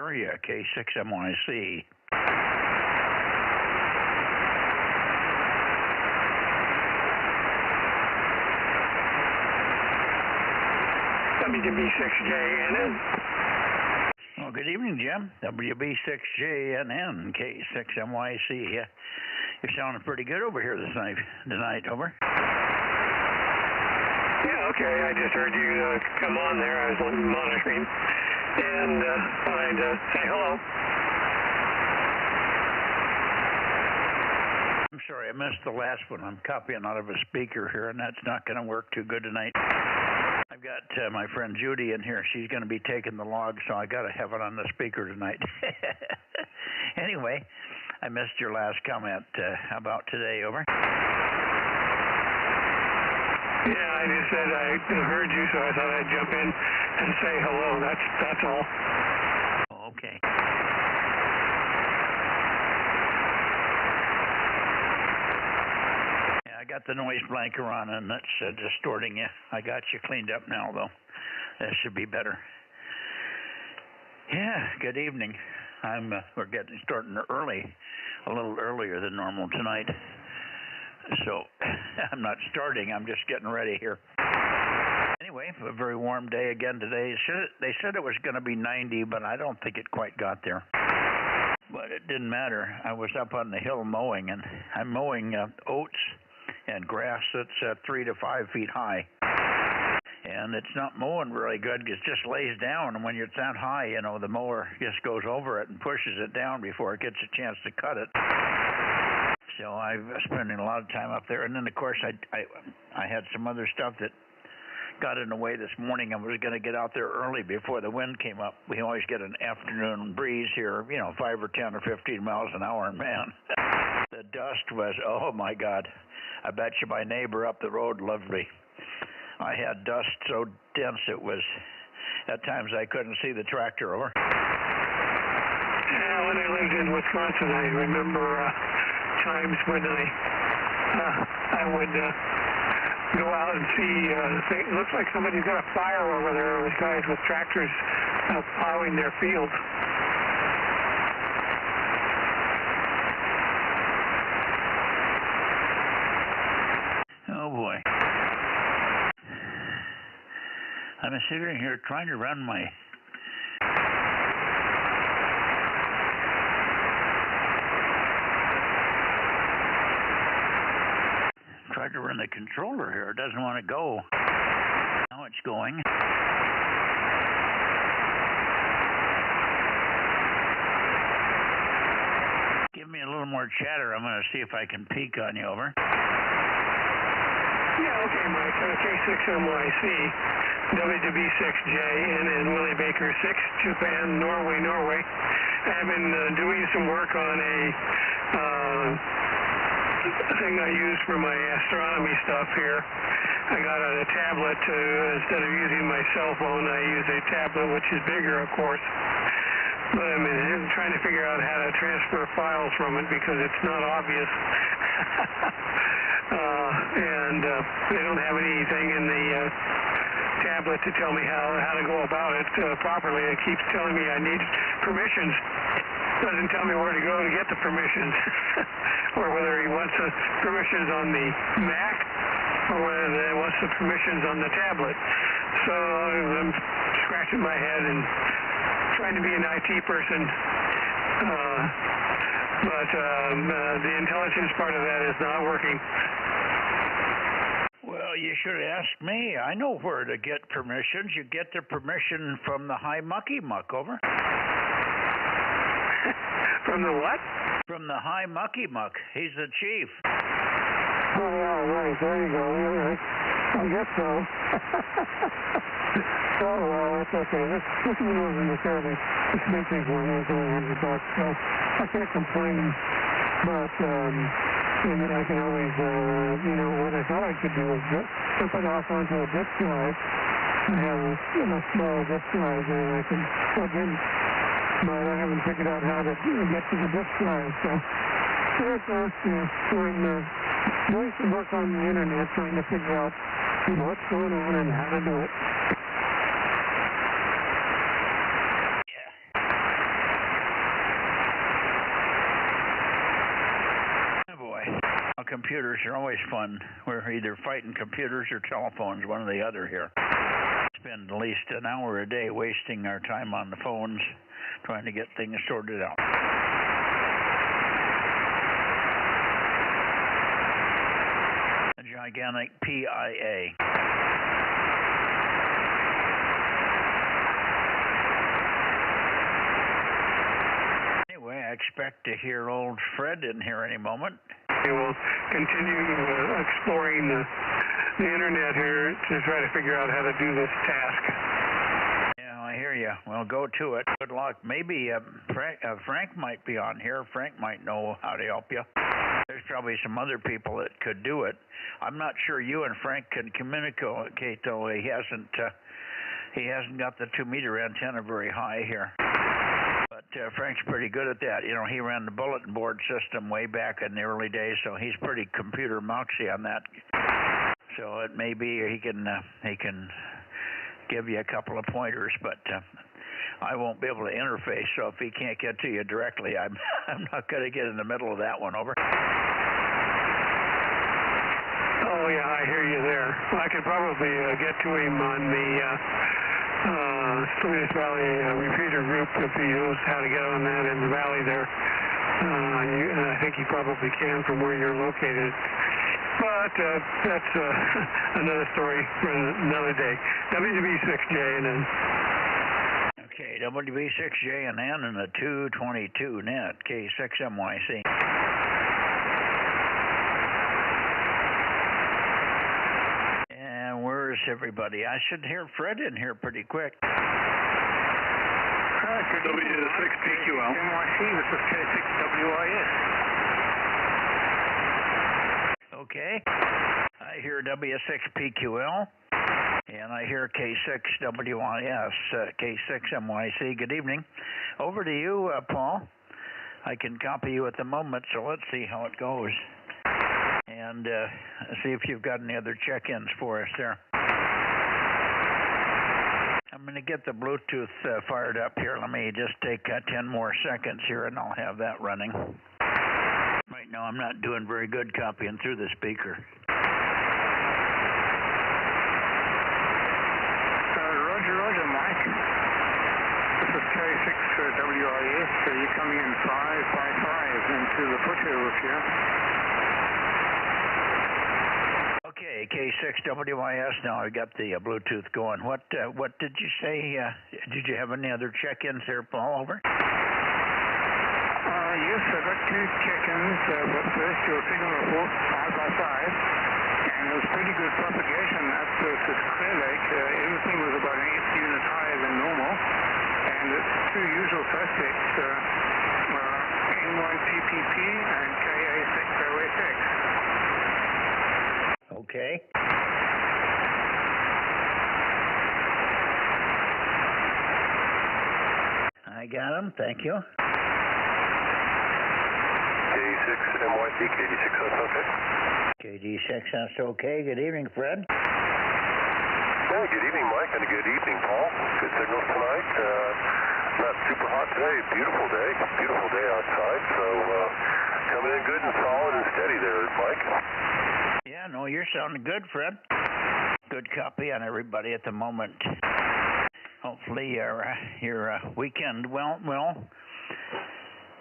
area, K6MYC. WB6JNN. Well, good evening, Jim. WB6JNN, K6MYC. You're sounding pretty good over here tonight, over. Yeah, okay. I just heard you come on there. I was monitoring, and thought I'd say hello. I'm sorry, I missed the last one. I'm copying out of a speaker here, and that's not going to work too good tonight. I've got my friend Judy in here. She's going to be taking the log, so I got to have it on the speaker tonight. Anyway, I missed your last comment about today, over. Yeah, I just said I heard you, so I thought I'd jump in and say hello. That's all. Oh, okay. Yeah, I got the noise blanker on, and that's distorting you. I got you cleaned up now, though. That should be better. Yeah, good evening. We're starting early, a little earlier than normal tonight. So I'm not starting, I'm just getting ready here. Anyway, a very warm day again today. They said it was going to be 90, but I don't think it quite got there. But it didn't matter. I was up on the hill mowing, and I'm mowing oats and grass that's 3 to 5 feet high. And it's not mowing really good. It just lays down, and when it's that high, you know, the mower just goes over it and pushes it down before it gets a chance to cut it. So I'm spending a lot of time up there. And then, of course, I had some other stuff that got in the way this morning. I was going to get out there early before the wind came up. We always get an afternoon breeze here, 5 or 10 or 15 miles an hour. And, man, the dust was, oh, my God. I bet you my neighbor up the road loved me. I had dust so dense it was, at times I couldn't see the tractor, over. Yeah, when I lived in Wisconsin, I remember times when I would go out and see, it looks like somebody's got a fire over there with guys with tractors plowing their fields. Oh boy. I'm sitting here trying to run my the controller here. It doesn't want to go. Now it's going. Give me a little more chatter. I'm going to see if I can peek on you, over. Yeah, okay, Mike. K6MYC, WB6JNN, Willie Baker 6, Japan, Norway. I've been doing some work on a thing I use for my astronomy stuff here. I got a tablet instead of using my cell phone. I use a tablet, which is bigger, of course. But I'm trying to figure out how to transfer files from it because it's not obvious. And they don't have anything in the tablet to tell me how to go about it properly. It keeps telling me I need permissions. Doesn't tell me where to go to get the permissions, or whether he wants the permissions on the Mac, or whether he wants the permissions on the tablet. So I'm scratching my head and trying to be an IT person, but the intelligence part of that is not working. Well, you should ask me. I know where to get permissions. You get the permission from the High Mucky Muck, over. From the what? From the High Mucky Muck. He's the chief. Oh, yeah, right. There you go. I guess so. Oh, well, that's okay. This wasn't necessarily a big one. It was only $100, so I can't complain. But, I can always, what I thought I could do is put it off onto a disk drive and have a small disk drive there I can plug in. But I haven't figured out how to get to the disk drive. So it's doing some work on the internet, trying to figure out what's going on and how to do it. Yeah. computers are always fun. We're either fighting computers or telephones, one or the other here. Spend at least an hour a day wasting our time on the phones trying to get things sorted out. A gigantic PIA. Anyway, I expect to hear old Fred in here any moment. We will continue exploring the internet here to try to figure out how to do this task. Yeah, I hear you. Well, go to it. Good luck. Maybe Frank might be on here. Frank might know how to help you. There's probably some other people that could do it. I'm not sure you and Frank can communicate, though. He hasn't got the 2-meter antenna very high here. But Frank's pretty good at that. You know, he ran the bulletin board system way back in the early days, so he's pretty computer moxie on that. So it may be he can give you a couple of pointers, but I won't be able to interface. So if he can't get to you directly, I'm not going to get in the middle of that one. Over. Oh yeah, I hear you there. Well, I could probably get to him on the Salinas Valley repeater group if he knows how to get on that in the valley there. And I think he probably can from where you're located. But that's another story for another day. WB6J and N. Okay, WB6J and N and the 222 net, K6MYC. And where's everybody? I should hear Fred in here pretty quick. W6PQL. NYC, this is K6WIS. Okay. I hear W6PQL, and I hear K6WIS, K6MYC. Good evening. Over to you, Paul. I can copy you at the moment, so let's see how it goes. And see if you've got any other check-ins for us there. I'm going to get the Bluetooth fired up here. Let me just take 10 more seconds here, and I'll have that running. Right now, I'm not doing very good copying through the speaker. Roger, Mike. This is K6WIS. You're coming in 555 into the foothills here. Okay, K6WIS. Now I got the Bluetooth going. What did you say? Did you have any other check-ins there, Paul? Over. Yes, I've got 2 check-ins. But first, your signal report 555, and it was pretty good propagation at this Clear Lake. Everything was about an 8th unit higher than normal, and the 2 usual suspects were N1PPP and KA60SX. Okay. I got them. Thank you. K6MYC, KD6, that's okay. KD6, that's okay. Good evening, Fred. Yeah, good evening, Mike, and good evening, Paul. Good signals tonight. Not super hot today. Beautiful day outside. So coming in good and solid and steady there, Mike. Yeah, no, you're sounding good, Fred. Good copy on everybody at the moment. Hopefully your weekend well,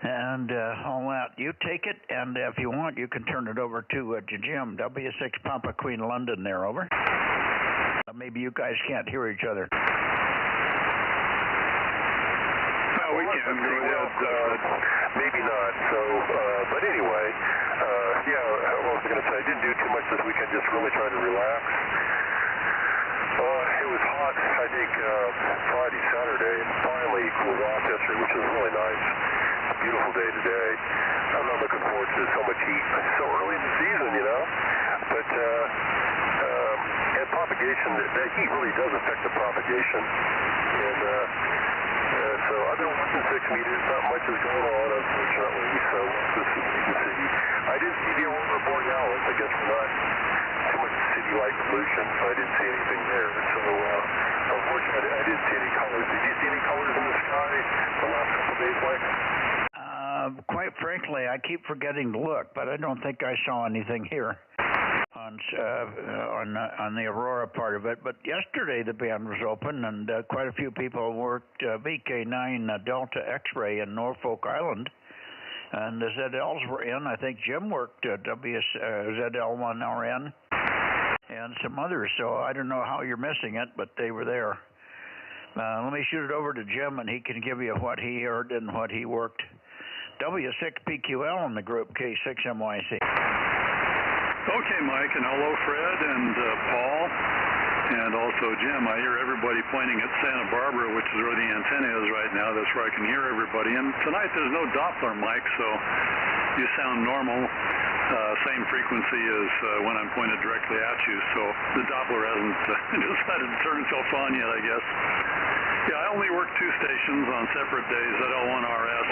and all that. You take it, and if you want, you can turn it over to Jim, W6 Papa Queen London there, over. Maybe you guys can't hear each other. We can do that. Maybe not. So, but anyway, yeah, what was I going to say? I didn't do too much this weekend, just really trying to relax. It was hot, I think, Friday, Saturday, and finally cooled off yesterday, which was really nice. Beautiful day today. I'm not looking forward to so much heat so early in the season, you know. But and propagation, that heat really does affect the propagation. And so I've been watching 6 meters. Not much is going on, unfortunately. So this is you can see. I didn't see the aurora borealis. I guess we're not too much city-like pollution, so I didn't see anything there. So unfortunately, I didn't see any colors. Did you see any colors in the sky the last couple of days, Mike? Quite frankly, I keep forgetting to look, but I don't think I saw anything here on the Aurora part of it. But yesterday the band was open, and quite a few people worked VK9 Delta X-ray in Norfolk Island, and the ZLs were in. I think Jim worked ZL1RN and some others, so I don't know how you're missing it, but they were there. Let me shoot it over to Jim, and he can give you what he heard and what he worked. W6PQL in the group, K6MYC. Okay, Mike, and hello, Fred and Paul, and also Jim. I hear everybody pointing at Santa Barbara, which is where the antenna is right now. That's where I can hear everybody. And tonight there's no Doppler, Mike, so you sound normal. Same frequency as when I'm pointed directly at you, so the Doppler hasn't decided to turn itself on yet, I guess. Yeah, I only worked 2 stations on separate days, ZL1RS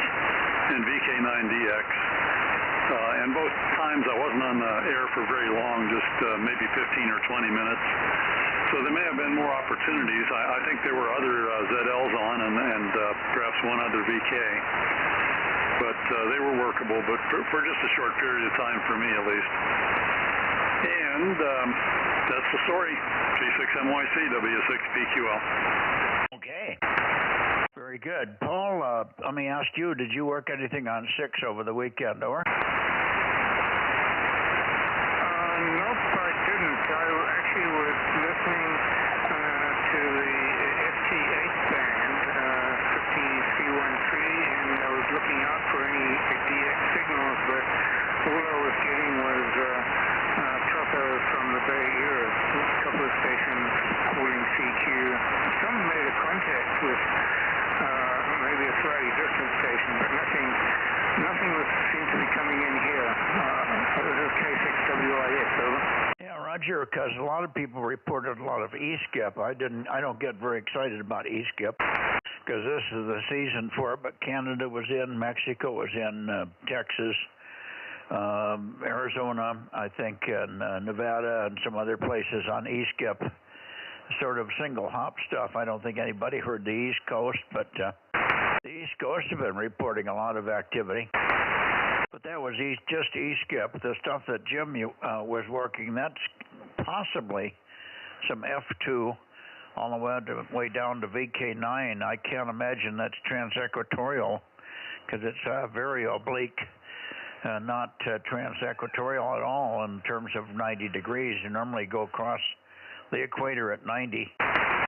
and VK9DX. And both times I wasn't on the air for very long, just maybe 15 or 20 minutes. So there may have been more opportunities. I think there were other ZLs on and perhaps one other VK. But they were workable, but for just a short period of time for me at least. And that's the story. G6MYC, W6PQL. Okay. Very good. Paul, let me ask you, did you work anything on 6 over the weekend, or? Nope, I didn't. I actually was listening to the FT8 band, 50313, and I was looking out for any DX signals, but all I was getting was Choco from the Bay Area, a couple of stations calling CQ. Some made a contact with maybe a slightly distant station, but nothing seemed to be coming in here. This is K6WIX, over. Yeah, Roger, because a lot of people reported a lot of E-skip. I don't get very excited about E-skip because this is the season for it, but Canada was in, Mexico was in, Texas, Arizona, I think, and Nevada and some other places on E-skip. Sort of single hop stuff. I don't think anybody heard the East Coast, but the East Coast have been reporting a lot of activity. But that was just E-skip. The stuff that Jim was working, that's possibly some F2 all the way down to VK9. I can't imagine that's transequatorial because it's very oblique, not transequatorial at all in terms of 90 degrees. You normally go across the equator at 90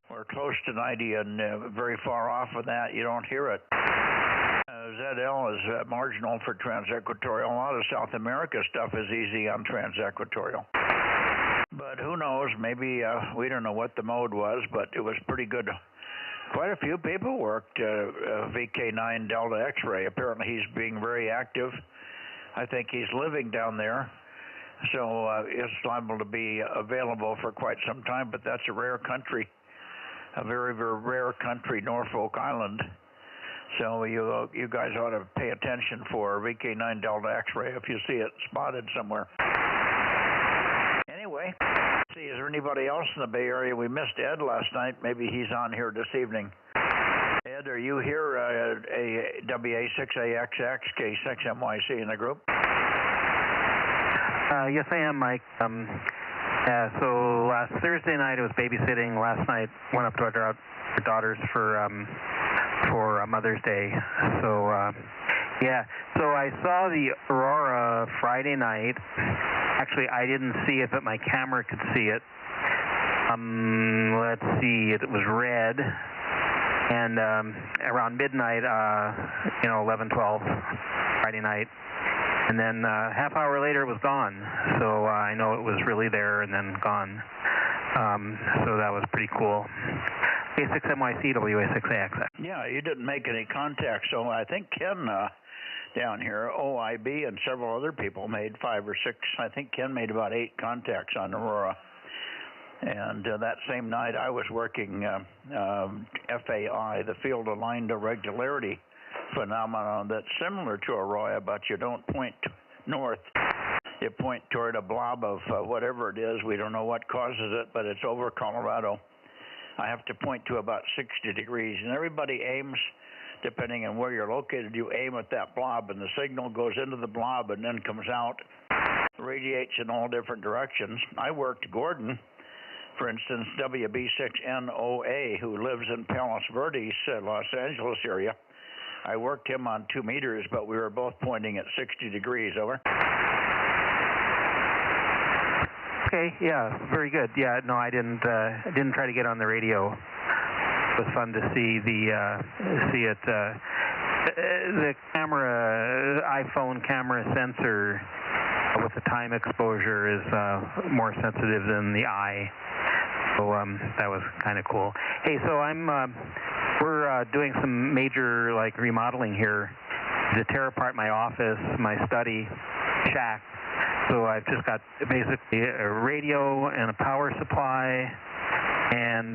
or close to 90, and very far off of that you don't hear it. ZL is marginal for transequatorial. A lot of South America stuff is easy on transequatorial. But who knows, maybe we don't know what the mode was, but it was pretty good. Quite a few people worked VK9 Delta X-ray. Apparently he's being very active. I think he's living down there. So it's liable to be available for quite some time, but that's a rare country, a very, very rare country, Norfolk Island. So you guys ought to pay attention for VK9 Delta X-ray if you see it spotted somewhere. Anyway, see, is there anybody else in the Bay Area? We missed Ed last night. Maybe he's on here this evening. Ed, are you here, a WA6AXX, K6MYC in the group? Yes, I am, Mike. So last Thursday night I was babysitting. Last night went up to our daughters for Mother's Day. So yeah. So I saw the aurora Friday night. Actually, I didn't see it, but my camera could see it. Let's see. It was red, and around midnight, 11:12 Friday night. And then half hour later, it was gone. So I know it was really there and then gone. So that was pretty cool. A6MYC, WA6AXX. Yeah, you didn't make any contacts. So I think Ken down here, OIB, and several other people made 5 or 6. I think Ken made about 8 contacts on Aurora. And that same night, I was working FAI, the Field Aligned Irregularity phenomenon that's similar to Aurora, but you don't point north. You point toward a blob of whatever it is. We don't know what causes it, but it's over Colorado. I have to point to about 60 degrees, and everybody aims depending on where you're located, you aim at that blob, and the signal goes into the blob and then comes out, radiates in all different directions. I worked Gordon, for instance, WB6NOA, who lives in Palos Verdes, Los Angeles area. I worked him on 2 meters, but we were both pointing at 60 degrees. Over. Okay, yeah, very good. Yeah, no, I didn't try to get on the radio. It was fun to see it. The camera, iPhone camera sensor with the time exposure is more sensitive than the eye. So that was kind of cool. Hey, so we're doing some major remodeling here to tear apart my office, my study, shack. So I've just got basically a radio and a power supply, and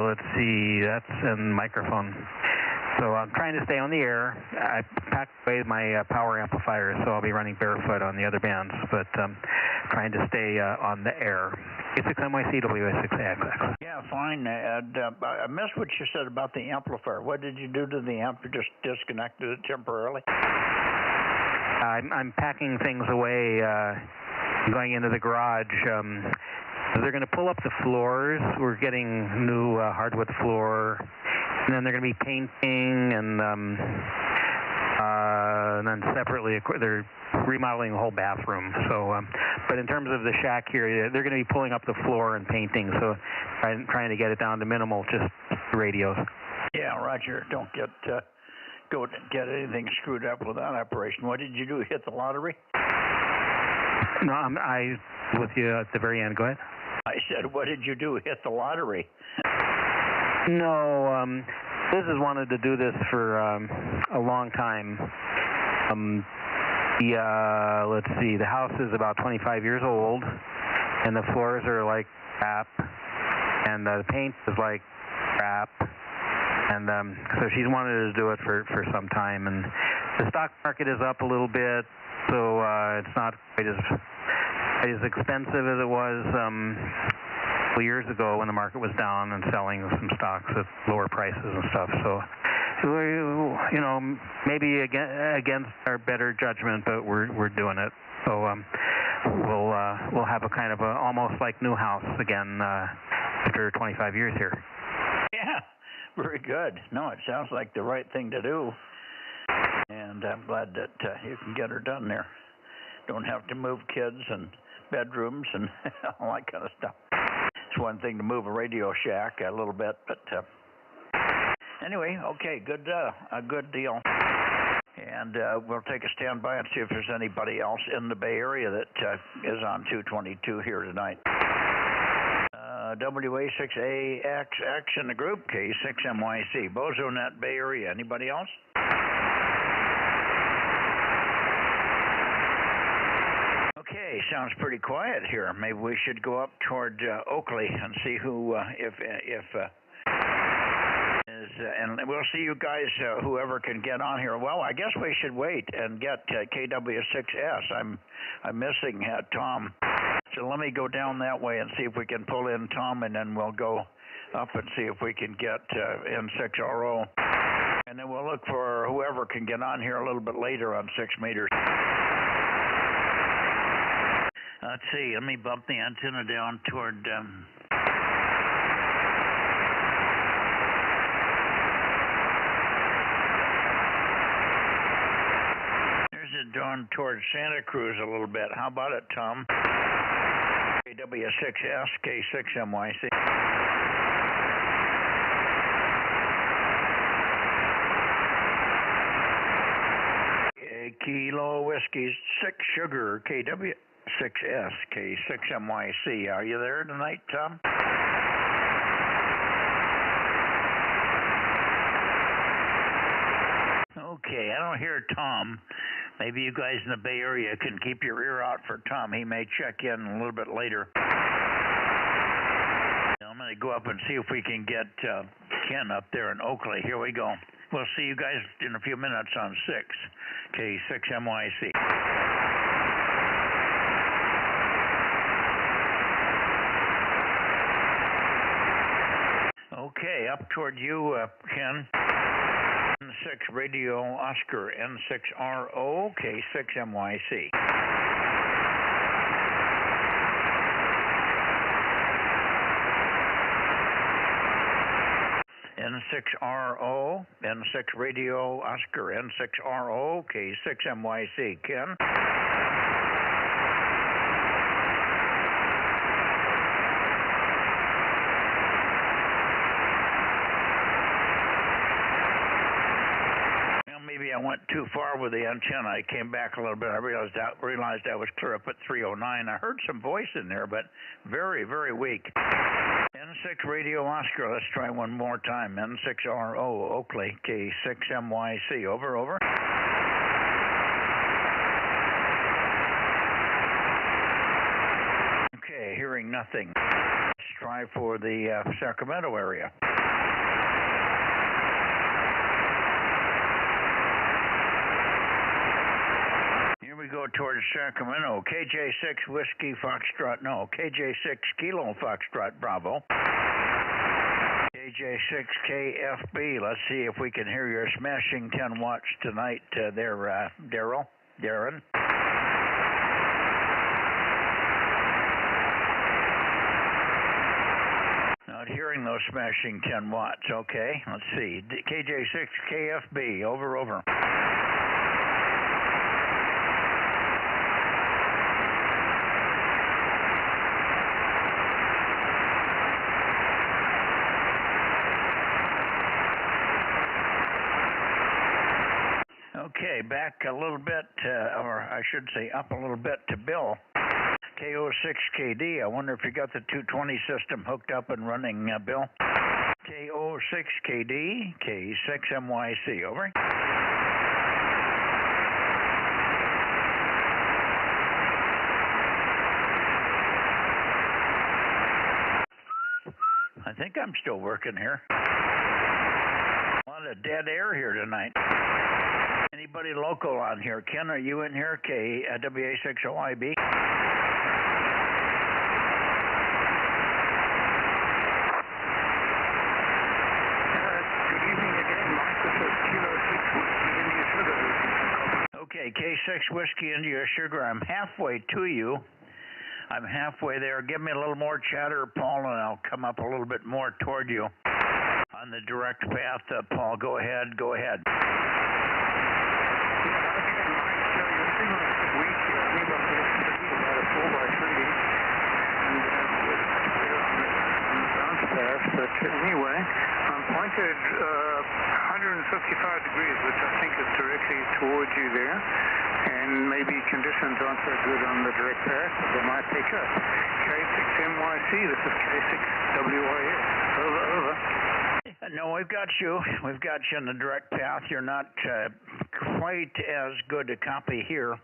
let's see, that's a microphone. So I'm trying to stay on the air. I packed away my power amplifier, so I'll be running barefoot on the other bands, but trying to stay on the air. K6MYC, WA6AXX. Yeah, fine. I missed what you said about the amplifier. What did you do to the amp? You just disconnected it temporarily? I'm packing things away, going into the garage. They're going to pull up the floors. We're getting new hardwood floor, and then they're going to be painting, and then separately they're remodeling the whole bathroom. So, but in terms of the shack here, they're going to be pulling up the floor and painting. So, I'm trying to get it down to minimal, just radios. Yeah, Roger. Don't get anything screwed up with that operation. What did you do? Hit the lottery? No, I was with you at the very end. Go ahead. I said, what did you do? Hit the lottery? No, Liz has wanted to do this for a long time. Let's see, the house is about 25 years old, and the floors are like crap, and the paint is like crap. And so she's wanted to do it for some time, and the stock market is up a little bit, so it's not quite as expensive as it was a couple years ago when the market was down and selling some stocks at lower prices and stuff. So, maybe against our better judgment, but we're doing it. So we'll have a kind of almost like new house again after 25 years here. Yeah. Very good. No, it sounds like the right thing to do, and I'm glad that you can get her done there. Don't have to move kids and bedrooms and all that kind of stuff. It's one thing to move a radio shack a little bit, but anyway, okay, good, a good deal. And we'll take a standby and see if there's anybody else in the Bay Area that is on 222 here tonight. WA6AXX in the group, K6MYC, Bozo Net, Bay Area. Anybody else? Okay, sounds pretty quiet here. Maybe we should go up toward Oakley and see who, if and we'll see you guys, whoever can get on here. Well, I guess we should wait and get KW6S. I'm missing Tom. So let me go down that way and see if we can pull in Tom, and then we'll go up and see if we can get N6RO. And then we'll look for whoever can get on here a little bit later on 6 meters. Let's see, let me bump the antenna down toward... There's it down toward Santa Cruz a little bit. How about it, Tom? KW6S, K6MYC. Kilo Whiskey 6 Sugar, KW6S, K6MYC. Are you there tonight, Tom? Okay, I don't hear Tom. Maybe you guys in the Bay Area can keep your ear out for Tom. He may check in a little bit later. I'm going to go up and see if we can get Ken up there in Oakley. Here we go. We'll see you guys in a few minutes on 6, K6MYC. Okay, up toward you, Ken. N6 Radio Oscar, N6RO, K6MYC. N6RO, N6 Radio Oscar, N6RO, K6MYC. Ken? Maybe I went too far with the antenna. I came back a little bit. I realized I was clear up at 309. I heard some voice in there, but very, very weak. N6 Radio Oscar. Let's try one more time. N6RO Oakley, K6MYC. Over, over. Okay, hearing nothing. Let's try for the Sacramento area. We go towards Sacramento. KJ6 Whiskey Foxtrot, no, KJ6 Kilo Foxtrot Bravo. KJ6 KFB. Let's see if we can hear your smashing 10 watts tonight there, Darren. Not hearing those smashing 10 watts. Okay, let's see. KJ6 KFB. Over, over. Okay, back a little bit, or I should say up a little bit to Bill. KO6KD, I wonder if you got the 220 system hooked up and running, Bill. KO6KD, K6MYC, over. I think I'm still working here. A lot of dead air here tonight. Anybody local on here? Ken, are you in here? WA6OIB. Good evening again, Mike. This is Kilo 6 Whiskey India Sugar. Okay, K6 Whiskey India Sugar. I'm halfway to you. I'm halfway there. Give me a little more chatter, Paul, and I'll come up a little bit more toward you on the direct path. Paul, go ahead. Go ahead. But anyway, I'm pointed 155 degrees, which I think is directly towards you there, and maybe conditions aren't so good on the direct path, but they might pick up. K6MYC, this is K6WIS. Over, over. No, we've got you. We've got you in the direct path. You're not quite as good a copy here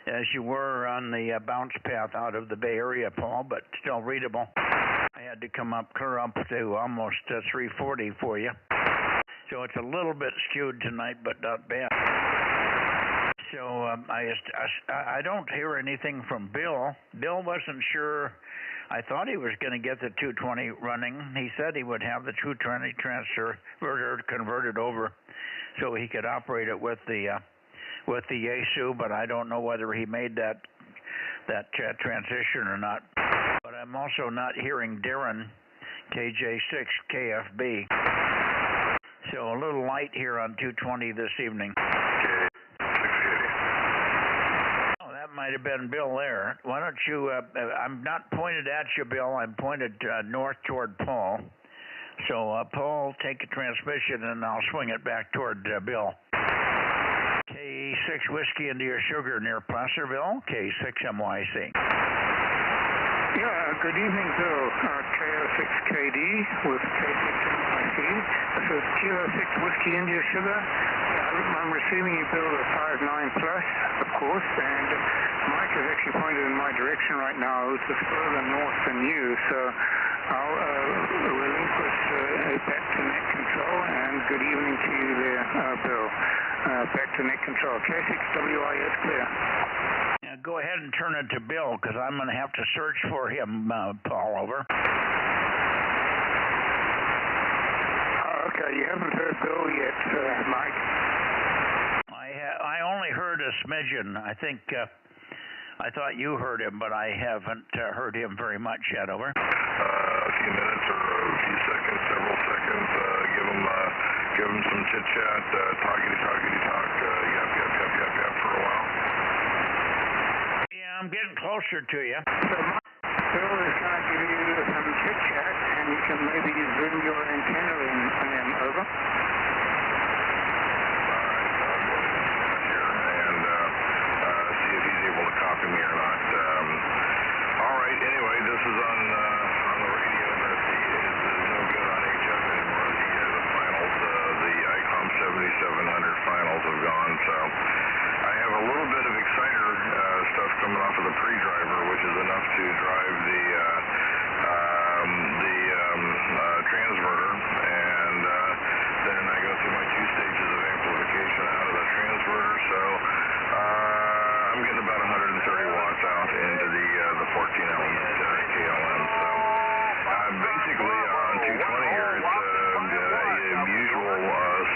as you were on the bounce path out of the Bay Area, Paul, but still readable. I had to come up, clear up to almost 340 for you. So it's a little bit skewed tonight, but not bad. So I don't hear anything from Bill. Bill wasn't sure. I thought he was going to get the 220 running. He said he would have the 220 transverter converted over so he could operate it with the Yaesu, but I don't know whether he made that transition or not. But I'm also not hearing Darren, KJ6 KFB. So a little light here on 220 this evening. Oh, that might have been Bill there. Why don't you, I'm not pointed at you, Bill. I'm pointed north toward Paul. So, Paul, take a transmission and I'll swing it back toward Bill. K6 Whiskey India Sugar near Placerville, K6MYC. Yeah, good evening, Bill. KO6KD with K6MYC. This is Kilo 6 Whiskey India Sugar. I'm receiving you, Bill, at 59 plus, of course, and Mike is actually pointed in my direction right now, which is further north than you, so I'll relinquish back to net control, and good evening to you there, Bill. Back to net control. K6WIS clear. Yeah, go ahead and turn it to Bill, because I'm going to have to search for him, Paul, over. Okay, You haven't heard Bill yet, Mike. I only heard a smidgen. I think I thought you heard him, but I haven't heard him very much yet. Over. A few minutes or a few seconds, several seconds. Give him some chit chat, talkity talk, yap for a while. Yeah, I'm getting closer to you. So Bill is going to give you some chit chat, and you can maybe zoom your antenna in on him. Over. Copy me or not. All right. Anyway, this is on the radio. That is no good on HF anymore. The finals, the ICOM 7700 finals have gone. So I have a little bit of exciter stuff coming off of the pre-driver, which is enough to drive the transverter, and then I go through my 2 stages of amplification out of the transverter. So I'm getting about 130 watts out into the 14 element KLM. So basically on 220 here, it's usual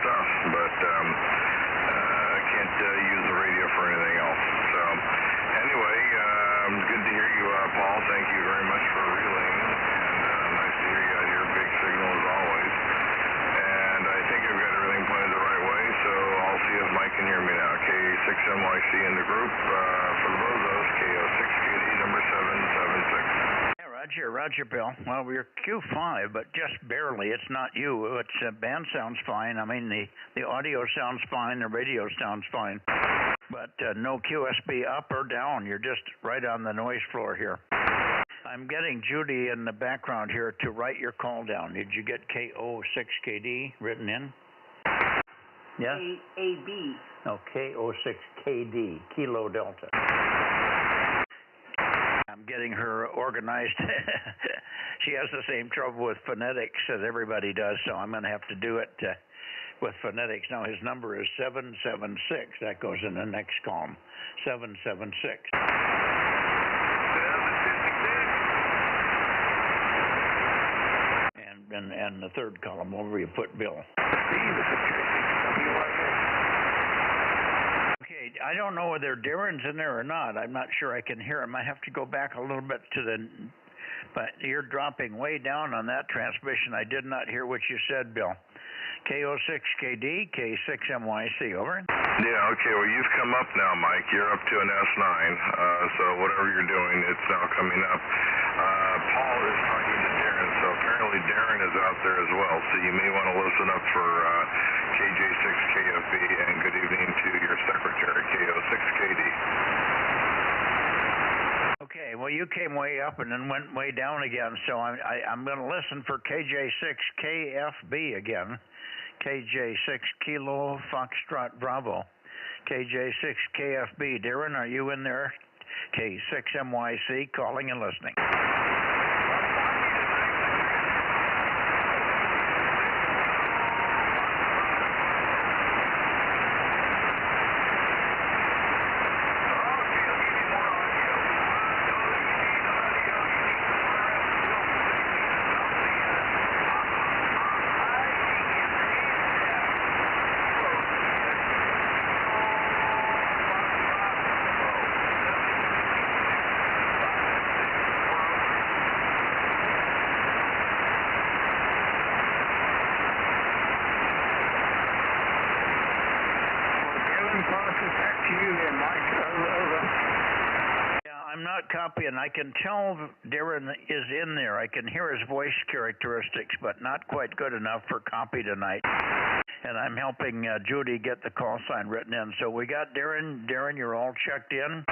stuff, but I can't use the radio for anything else. So anyway, good to hear you, Paul. Thank you very much for relaying, and nice to hear you out here. Big signal as always. And I think I've got everything pointed the right way, so I'll see if Mike can hear me now. K6MYC in the group for the Bozos, KO6KD number 776. Yeah, Roger, Bill. Well, we're Q5, but just barely. It's not you. It's band sounds fine. I mean, the audio sounds fine. The radio sounds fine. But no QSB up or down. You're just right on the noise floor here. I'm getting Judy in the background here to write your call down. Did you get KO6KD written in? Yes? AB. No, KO6KD, Kilo Delta. I'm getting her organized. She has the same trouble with phonetics as everybody does, so I'm going to have to do it with phonetics. Now, his number is 776. That goes in the next column. 776. And the third column over, you put Bill. Okay, I don't know whether Darren's in there or not. I'm not sure I can hear him. I have to go back a little bit to but you're dropping way down on that transmission. I did not hear what you said, Bill. KO6KD, K6MYC, over. Yeah, okay, well, you've come up now, Mike. You're up to an S9, so whatever you're doing, it's now coming up. Paul is talking to Darren, so apparently Darren is out there as well, so you may want to listen up for KJ6KFB, and good evening to your secretary, KO6KD. Okay, well, you came way up and then went way down again, so I'm going to listen for KJ6KFB again. KJ6 Kilo Foxtrot Bravo. KJ6KFB. Darren, are you in there? K6MYC, calling and listening. Copying. I can tell Darren is in there. I can hear his voice characteristics, but not quite good enough for copy tonight. And I'm helping Judy get the call sign written in. So we got Darren. Darren, you're all checked in.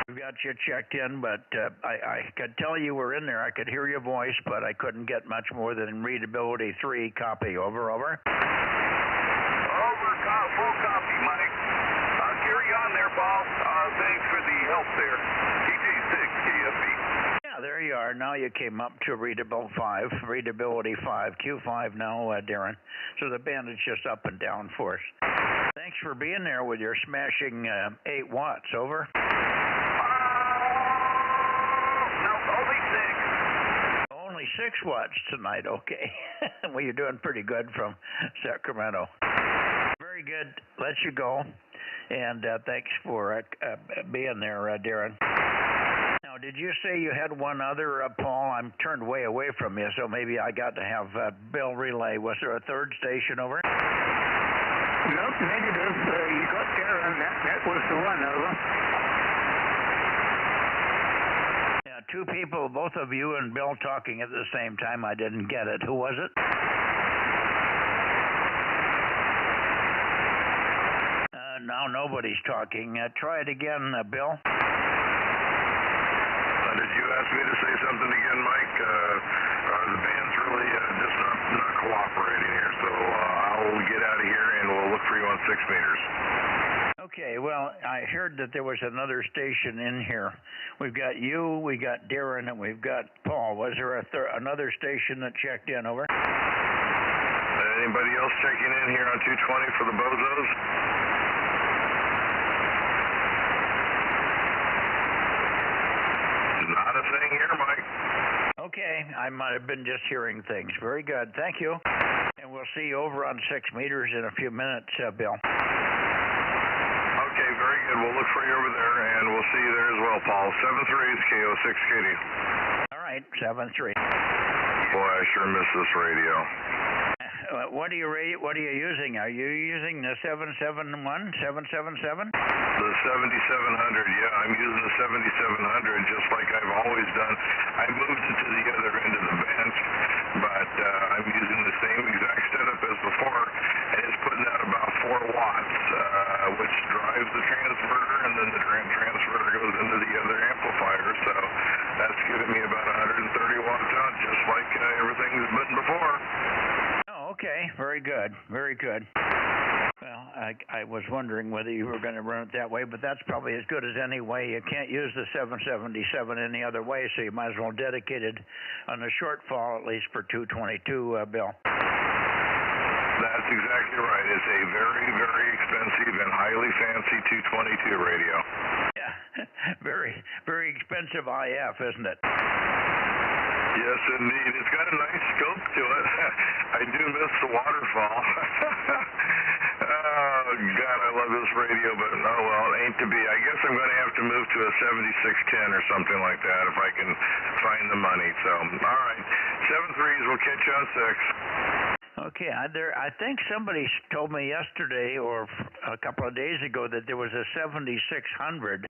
We've got you checked in, but I could tell you were in there. I could hear your voice, but I couldn't get much more than readability 3 copy. Over, over. Over, full copy, Mike. I'll carry on there, Paul. Thanks for the help there. KJ6, KFB. Yeah, there you are. Now you came up to readability 5, Q5 now, Darren. So the band is just up and down for us. Thanks for being there with your smashing 8 watts. Over. No, only 6. Only Only 6 watts tonight, okay. Well, you're doing pretty good from Sacramento. Very good. Let you go. And thanks for being there, Darren. Now, did you say you had one other, Paul? I'm turned way away from you, so maybe I got to have Bill relay. Was there a third station over? Nope, negative. You got Darren. That was the one, over. Yeah, 2 people, both of you and Bill talking at the same time. I didn't get it. Who was it? Now nobody's talking. Try it again, Bill. Did you ask me to say something again, Mike? The band's really just not cooperating here, so I'll get out of here and we'll look for you on 6 meters. Okay, well, I heard that there was another station in here. We've got you, we got Darren, and we've got Paul. Was there another station that checked in, over? Anybody else checking in here on 220 for the Bozos? Not a thing here, Mike. Okay, I might have been just hearing things. Very good. Thank you. And we'll see you over on 6 meters in a few minutes, Bill. Okay, very good. We'll look for you over there, and we'll see you there as well, Paul. 7-3 is KO6 Katie. All right, 7-3. Boy, I sure miss this radio. What are you using? Are you using the 777? The 7700, yeah, I'm using the 7700 just like I've always done. I moved it to the other end of the bench, but I'm using the same exact setup as before, and it's putting out about 4 watts, which drives the transverter, and then the transverter goes into the other amplifier, so that's giving me about 130 watts out, just like everything's been before. Okay, very good, very good. Well, I was wondering whether you were going to run it that way, but that's probably as good as any way. You can't use the 777 any other way, so you might as well dedicate it on the shortfall, at least for 222, Bill. That's exactly right. It's a very, very expensive and highly fancy 222 radio. Yeah, very, very expensive IF, isn't it? Yes, indeed. It's got a nice scope to it. I do miss the waterfall. Oh, God, I love this radio, but oh, well, it ain't to be. I guess I'm going to have to move to a 7610 or something like that if I can find the money. So, all right. 7-3s, we'll catch you on 6. Okay, I think somebody told me yesterday or a couple of days ago that there was a 7600.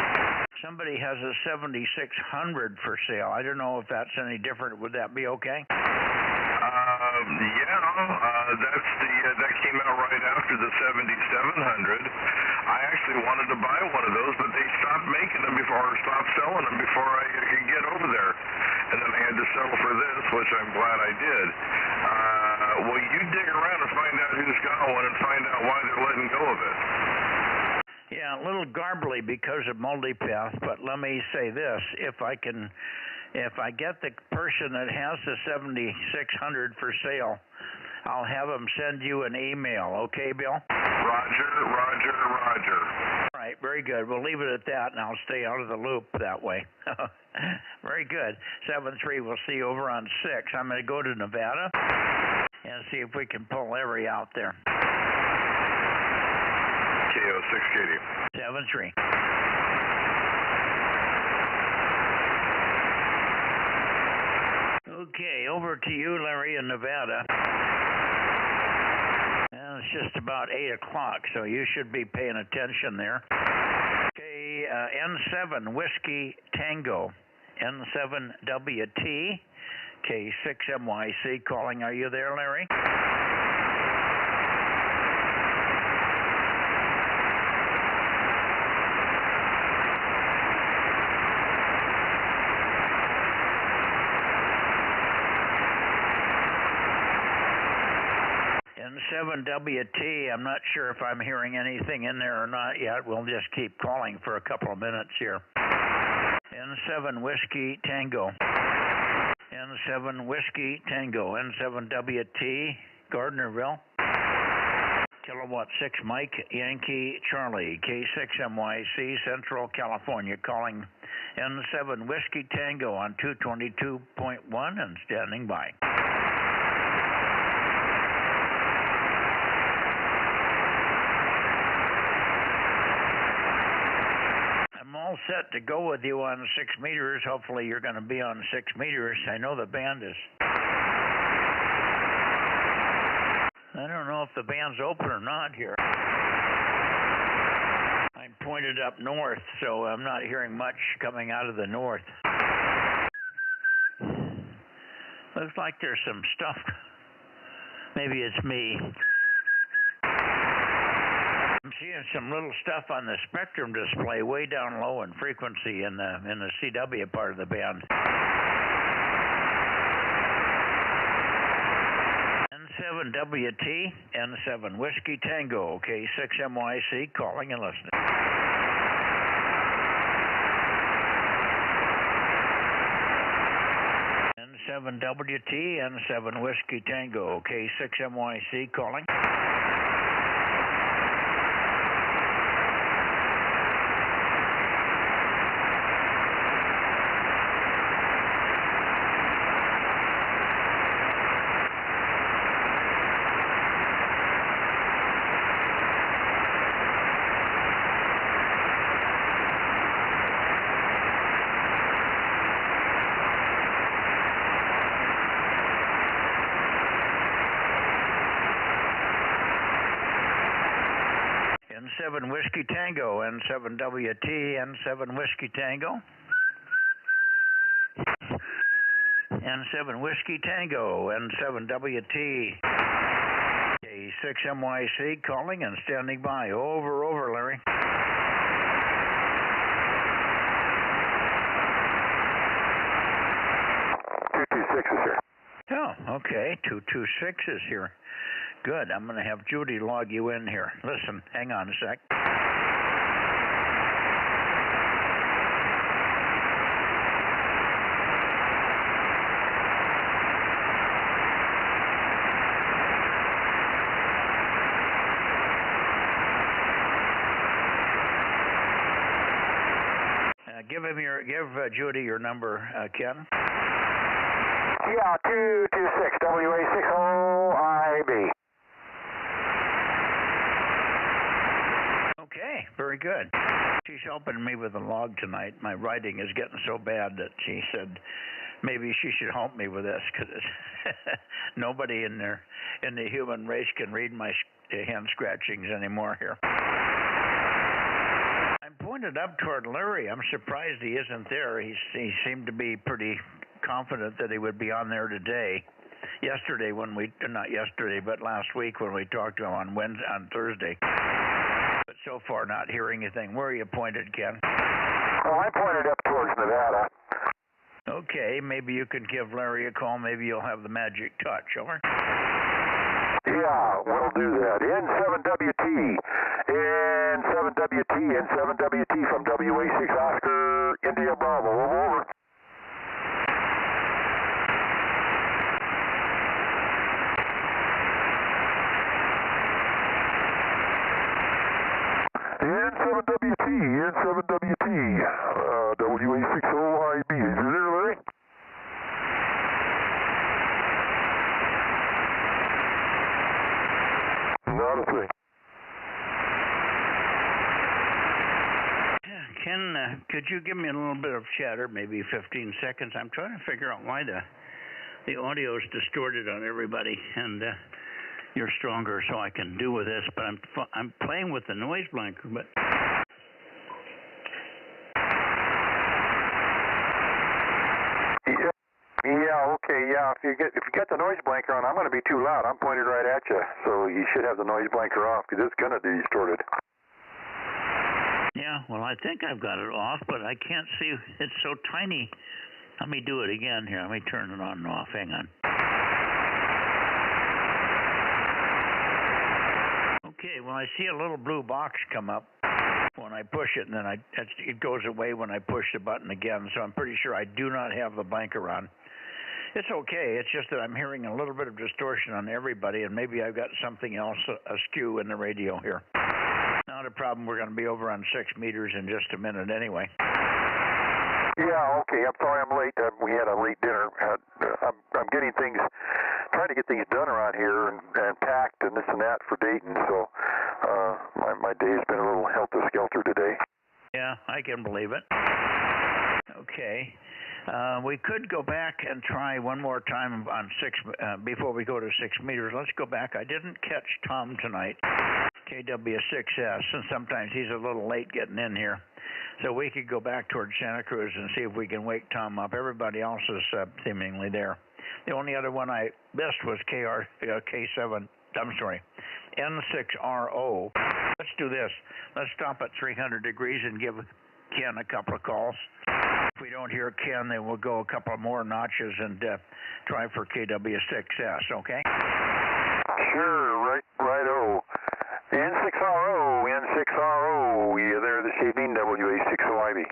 Somebody has a 7600 for sale. I don't know if that's any different. Would that be okay? That came out right after the 7700. I actually wanted to buy one of those, but they stopped making them stopped selling them before I could get over there. And then I had to settle for this, which I'm glad I did. Well, you dig around and find out who's got one and find out why they're letting go of it. Yeah, a little garbly because of multipath, but let me say this. If I get the person that has the 7600 for sale, I'll have them send you an email. Okay, Bill? Roger. All right, very good. We'll leave it at that, and I'll stay out of the loop that way. Very good. 7-3, we'll see you over on 6. I'm going to go to Nevada and see if we can pull Larry out there. KO6 Katie. 7-3. Okay, over to you, Larry, in Nevada. Well, it's just about 8 o'clock, so you should be paying attention there. Okay, N7 Whiskey Tango, N7WT, K6MYC calling. Are you there, Larry? N7WT, I'm not sure if I'm hearing anything in there or not yet. We'll just keep calling for a couple of minutes here. N7 Whiskey Tango. N7 Whiskey Tango. N7WT, Gardnerville. Kilowatt 6 Mike Yankee Charlie, K6MYC, Central California, calling N7 Whiskey Tango on 222.1 and standing by. I'm all set to go with you on 6 meters. Hopefully you're going to be on 6 meters. I know the band is... I don't know if the band's open or not here. I'm pointed up north, so I'm not hearing much coming out of the north. Looks like there's some stuff. Maybe it's me. I'm seeing some little stuff on the spectrum display way down low in frequency in the CW part of the band. N7WT, N7 Whiskey Tango, okay, 6MYC, calling and listening. N7WT, N7 Whiskey Tango, okay, 6MYC, calling. N7 Whiskey Tango, N7WT, N7 Whiskey Tango. N7 Whiskey Tango, N7WT. K6MYC calling and standing by. Over, Larry. is here. Oh, okay. 226 is here. Good. I'm going to have Judy log you in here. Listen, hang on a sec. Give Judy your number, Ken. Yeah, 226 WA60IB. Okay, very good. She's helping me with the log tonight. My writing is getting so bad that she said maybe she should help me with this because nobody in the human race can read my hand scratchings anymore here. I'm pointed up toward Larry. I'm surprised he isn't there. He seemed to be pretty confident that he would be on there today. Yesterday not yesterday, but last week when we talked to him on Thursday. But so far not hearing anything. Where are you pointed, Ken? Well, I'm pointed up towards Nevada. Okay, maybe you can give Larry a call. Maybe you'll have the magic touch, over. Yeah, we'll do that. N7WT, N7WT from WA6 Oscar, India Bravo. Over. N7WT, WA60IB. Is you there, Larry? Not a thing. Ken, could you give me a little bit of chatter, maybe 15 seconds? I'm trying to figure out why the audio is distorted on everybody, and you're stronger, so I can do with this. But I'm playing with the noise blanker, but. Yeah, okay, yeah. If you get the noise blanker on, I'm going to be too loud. I'm pointed right at you, so you should have the noise blanker off because it's going to be distorted. Yeah, well, I think I've got it off, but I can't see. It's so tiny. Let me do it again here. Let me turn it on and off. Hang on. Okay, well, I see a little blue box come up when I push it, and then it goes away when I push the button again, so I'm pretty sure I do not have the blanker on. It's okay. It's just that I'm hearing a little bit of distortion on everybody, and maybe I've got something else askew in the radio here. Not a problem. We're going to be over on 6 meters in just a minute anyway. Yeah, okay. I'm sorry I'm late. We had a late dinner. I'm getting things, trying to get things done around here and packed and this and that for Dayton. So my day's been a little helter-skelter today. Yeah, I can believe it. Okay. We could go back and try one more time on 6 before we go to 6 meters. Let's go back. I didn't catch Tom tonight, KW6S, and sometimes he's a little late getting in here. So we could go back towards Santa Cruz and see if we can wake Tom up. Everybody else is seemingly there. The only other one I missed was K7. I'm sorry, N6RO. Let's do this. Let's stop at 300 degrees and give Ken a couple of calls. If we don't hear Ken, then we'll go a couple more notches and try for KW6S, okay? Sure, righto. N6RO, you there this evening, WA60IB.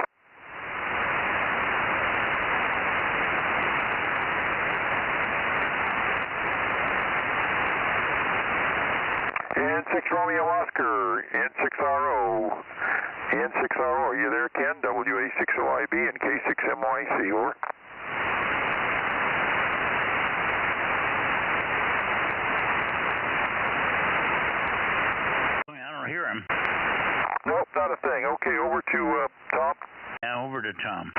N6 Romeo Oscar, N6RO, you there, Ken, WA60IB and K6MYC, over. Hear him. Nope, not a thing. Okay, over to Tom. Now over to Tom.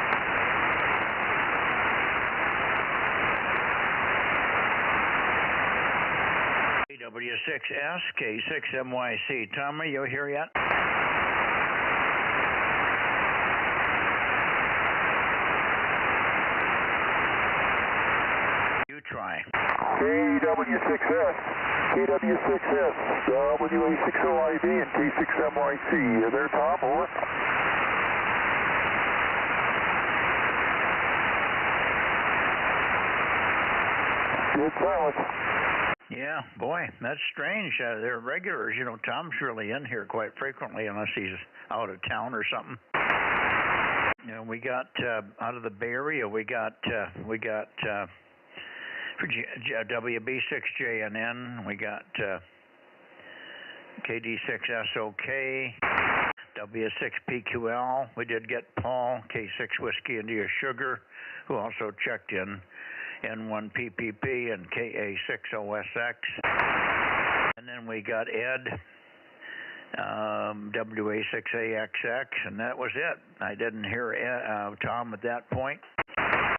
KW6S, K6MYC. Tom, are you here yet? You try. KW6S, WA60IB and K6MYC. You there, Tom? Over. Good silence. Yeah, boy, that's strange. They're regulars. You know, Tom's really in here quite frequently unless he's out of town or something. You know, we got out of the Bay Area, we got WB6JNN, we got KD6SOK, W6PQL. We did get Paul, K6 Whiskey India Sugar, who also checked in, N1PPP and KA6OSX. And then we got Ed, WA6AXX, and that was it. I didn't hear Tom at that point.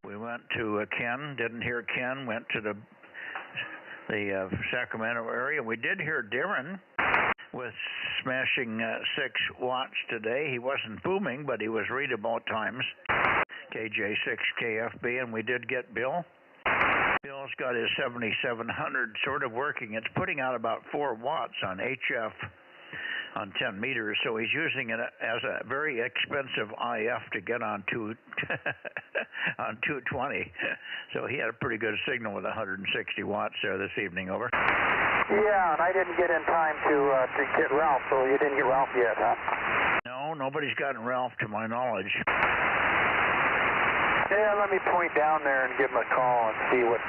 We went to Ken, didn't hear Ken, went to the Sacramento area. We did hear Darren with smashing 6 watts today. He wasn't booming, but he was readable at times. KJ6KFB, and we did get Bill. Bill's got his 7700 sort of working. It's putting out about 4 watts on HF on 10 meters, so he's using it as a very expensive IF to get on on 220. So he had a pretty good signal with 160 watts there this evening, over. Yeah, and I didn't get in time to get Ralph, so you didn't get Ralph yet, huh? No, nobody's gotten Ralph to my knowledge. Yeah, let me point down there and give him a call and see what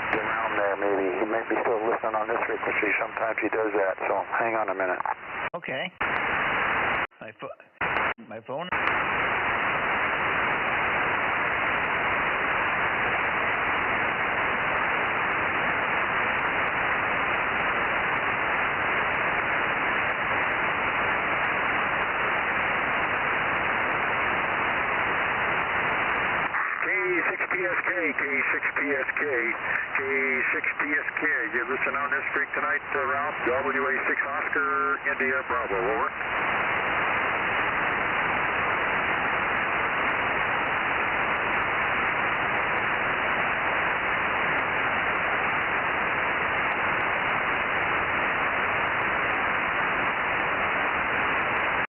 around there maybe. He might be still listening on this frequency. Sometimes he does that, so hang on a minute. Okay. My phone? K6PSK. You listen on this streak tonight, Ralph. WA6 Oscar, India Bravo, over.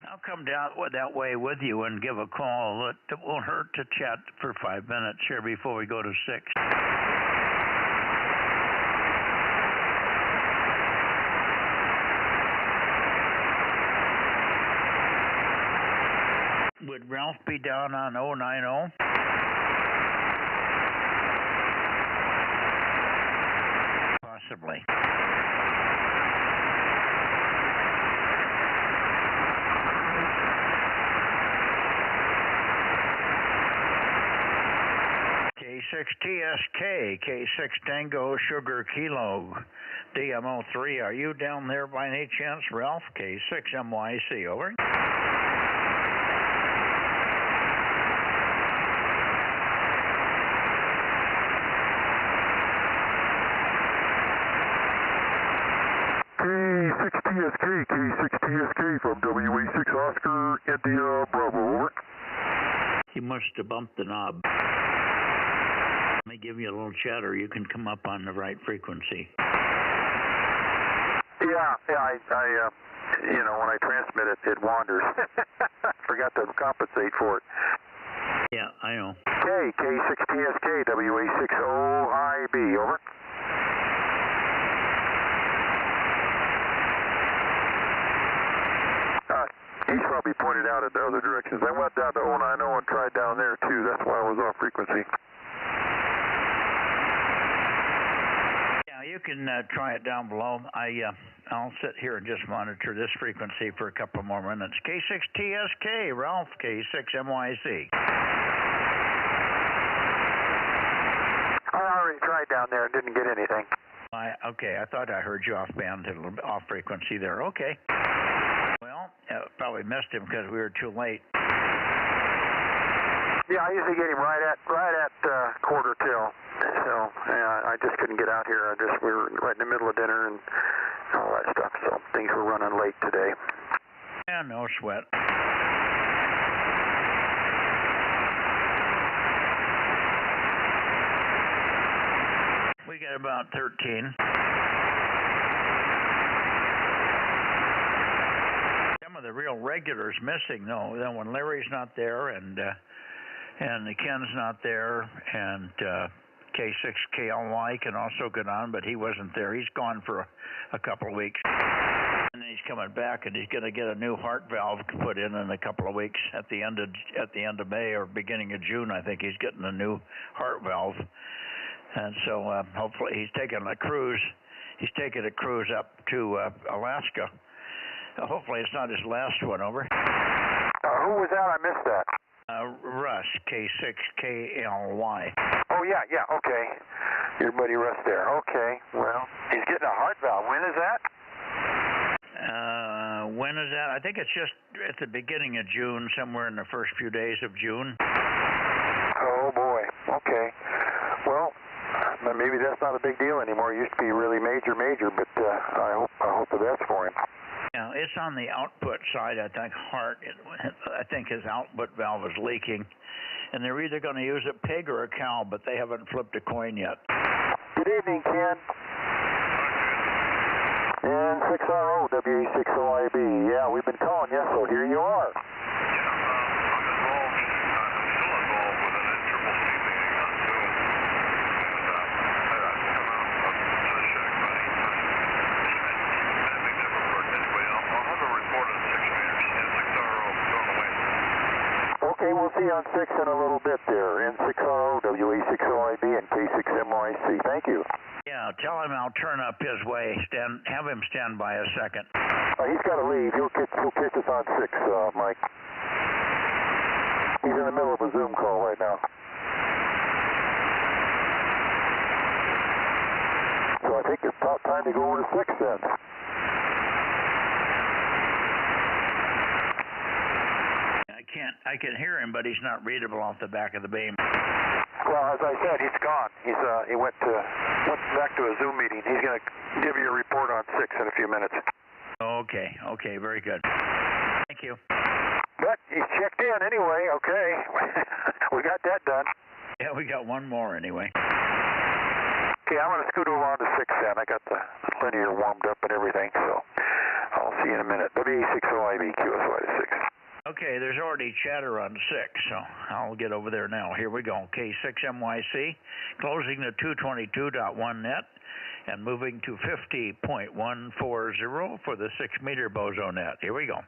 I'll come down that way with you and give a call. It won't hurt to chat for 5 minutes here before we go to 6. Would Ralph be down on 090? Possibly. K6TSK, K6 Tango Sugar Kilo, DMO3. Are you down there by any chance, Ralph? K6MYC, over. K6TSK, K6TSK from WA6 Oscar, India, Bravo, over. He must have bumped the knob. Let me give you a little chatter. You can come up on the right frequency. Yeah, I you know, when I transmit it, it wanders. Forgot to compensate for it. Yeah, I know. K6TSK, WA60IB, over. He's probably pointed out in the other directions. I went down to 090 and tried down there too. That's why I was off frequency. Yeah, you can try it down below. I'll sit here and just monitor this frequency for a couple more minutes. K6TSK, Ralph, K6MYC. I already tried down there and didn't get anything. Okay, I thought I heard you off band, a little bit off frequency there. Okay. Well, probably missed him because we were too late. Yeah, I usually get him right at quarter till. So yeah, I just couldn't get out here. We were right in the middle of dinner and all that stuff. So things were running late today. Yeah, no sweat. We got about 13. Some of the real regulars missing though. Then when Larry's not there and Ken's not there and K6KLY can also get on, but he wasn't there. He's gone for a couple of weeks. And then he's coming back and he's going to get a new heart valve put in a couple of weeks at the end of May or beginning of June. I think he's getting a new heart valve. And so hopefully he's taking a cruise. He's taking a cruise up to Alaska. Hopefully it's not his last one, over. Who was that? I missed that. Russ, K6KLY. Oh, yeah, okay. Your buddy Russ there. Okay, well, he's getting a heart valve. When is that? When is that? I think it's just at the beginning of June, somewhere in the first few days of June. Oh, boy. Okay. Well, maybe that's not a big deal anymore. It used to be really major, but I hope the best for him. Yeah, it's on the output side, I think, I think his output valve is leaking. And they're either going to use a pig or a cow, but they haven't flipped a coin yet. Good evening, Ken. N6RO, WA60IB. Yeah, we've been calling you, so here you are. Okay, we'll see you on 6 in a little bit there. N6RO, WA60IB, and K6MYC. Thank you. Yeah, tell him I'll turn up his way. Have him stand by a second. He's got to leave. He'll catch us on 6, Mike. He's in the middle of a Zoom call right now. So I think it's about time to go over to 6 then. I can hear him, but he's not readable off the back of the beam. Well, as I said, he's gone. He went back to a Zoom meeting. He's going to give you a report on 6 in a few minutes. Okay, very good. Thank you. But he's checked in anyway, okay. We got that done. Yeah, we got one more anyway. Okay, I'm going to scoot over on to 6 then. I got the linear warmed up and everything, so I'll see you in a minute. WA60IB, QSY to 6. Okay, there's already chatter on 6, so I'll get over there now. Here we go. K6MYC, closing to 222.1 net and moving to 50.140 for the 6-meter Bozo Net. Here we go.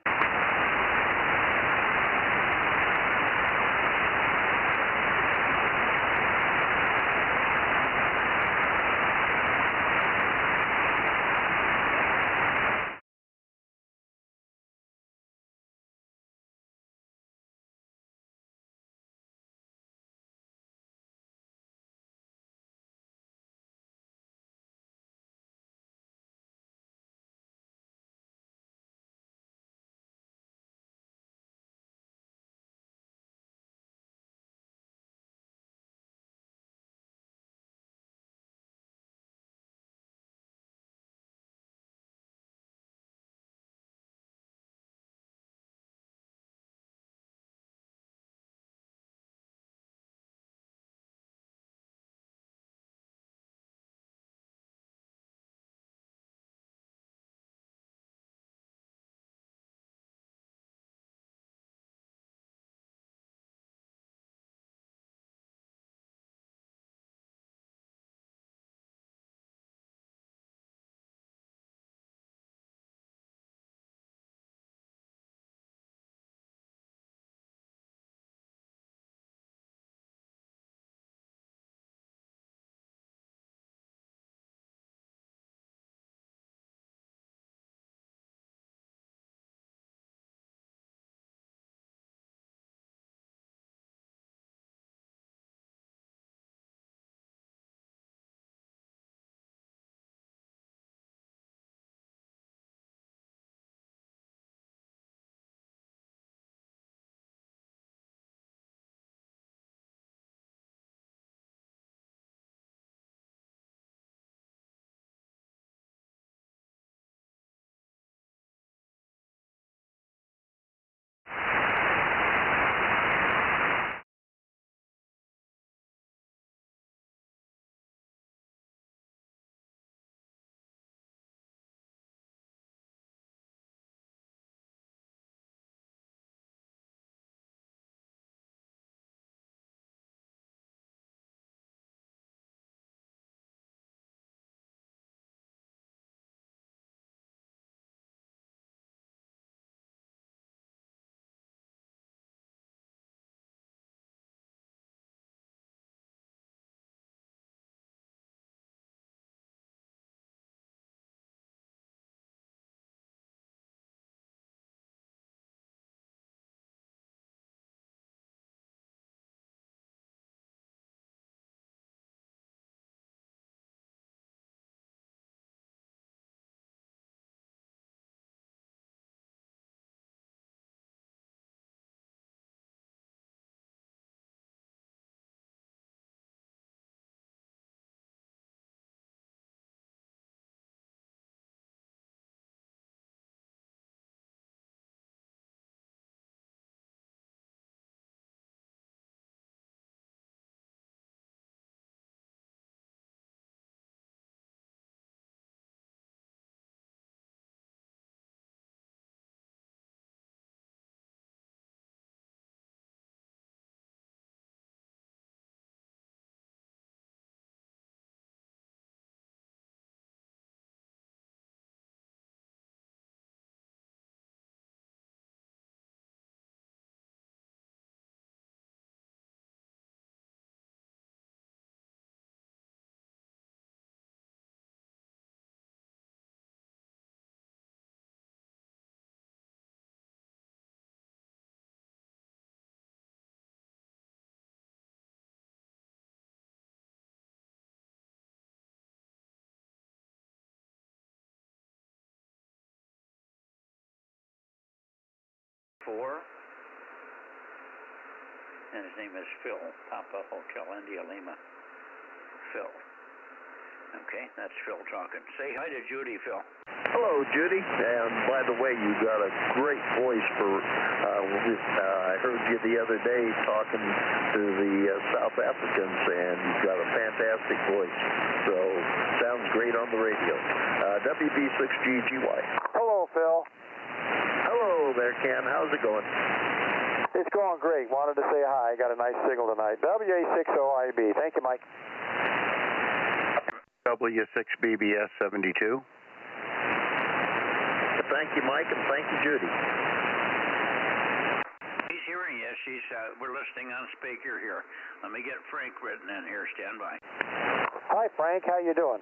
4. And his name is Phil. Papa Hotel India Lima. Phil. Okay, that's Phil talking. Say hi to Judy, Phil. Hello, Judy. And by the way, you got a great voice for. I heard you the other day talking to the South Africans, and you've got a fantastic voice. So sounds great on the radio. WB6GGY. Hello, Phil. Hello there, Ken. How's it going? It's going great. Wanted to say hi. Got a nice signal tonight. WA60IB. Thank you, Mike. W6BBS72. Thank you, Mike, and thank you, Judy. He's hearing you. We're listening on speaker here. Let me get Frank written in here. Stand by. Hi, Frank. How you doing?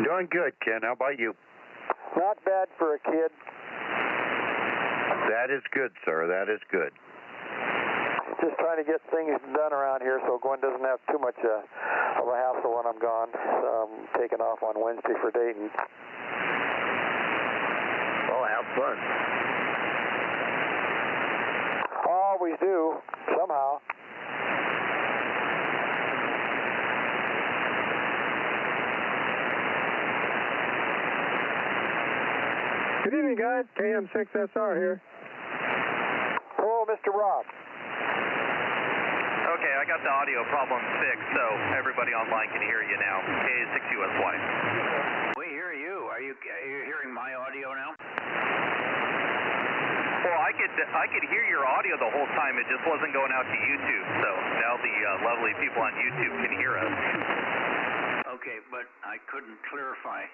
Doing good, Ken. How about you? Not bad for a kid. That is good, sir. That is good. Just trying to get things done around here so Gwen doesn't have too much of a hassle when I'm gone. Taking off on Wednesday for Dayton. Well, have fun. Always do, somehow. Good evening, guys. KM6SR here. Hello, Mr. Rock. Okay, I got the audio problem fixed, so everybody online can hear you now. K6USY. We hear you. Are you hearing my audio now? Well, I could hear your audio the whole time. It just wasn't going out to YouTube. So now the lovely people on YouTube can hear us. Okay, but I couldn't clarify.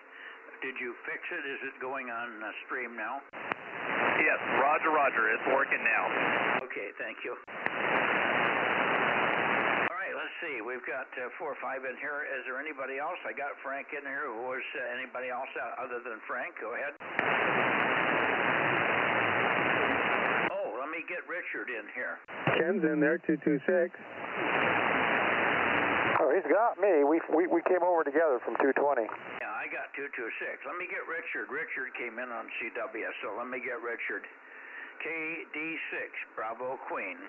Did you fix it? Is it going on stream now? Yes, Roger, Roger. It's working now. Okay, thank you. All right, let's see. We've got 4 or 5 in here. Is there anybody else? I got Frank in here. Who was anybody else other than Frank? Go ahead. Oh, let me get Richard in here. Ken's in there, 226. Oh, he's got me. We came over together from 220. Yeah, I got 226. Let me get Richard. Richard came in on CW, so let me get Richard. KD6, Bravo Queen.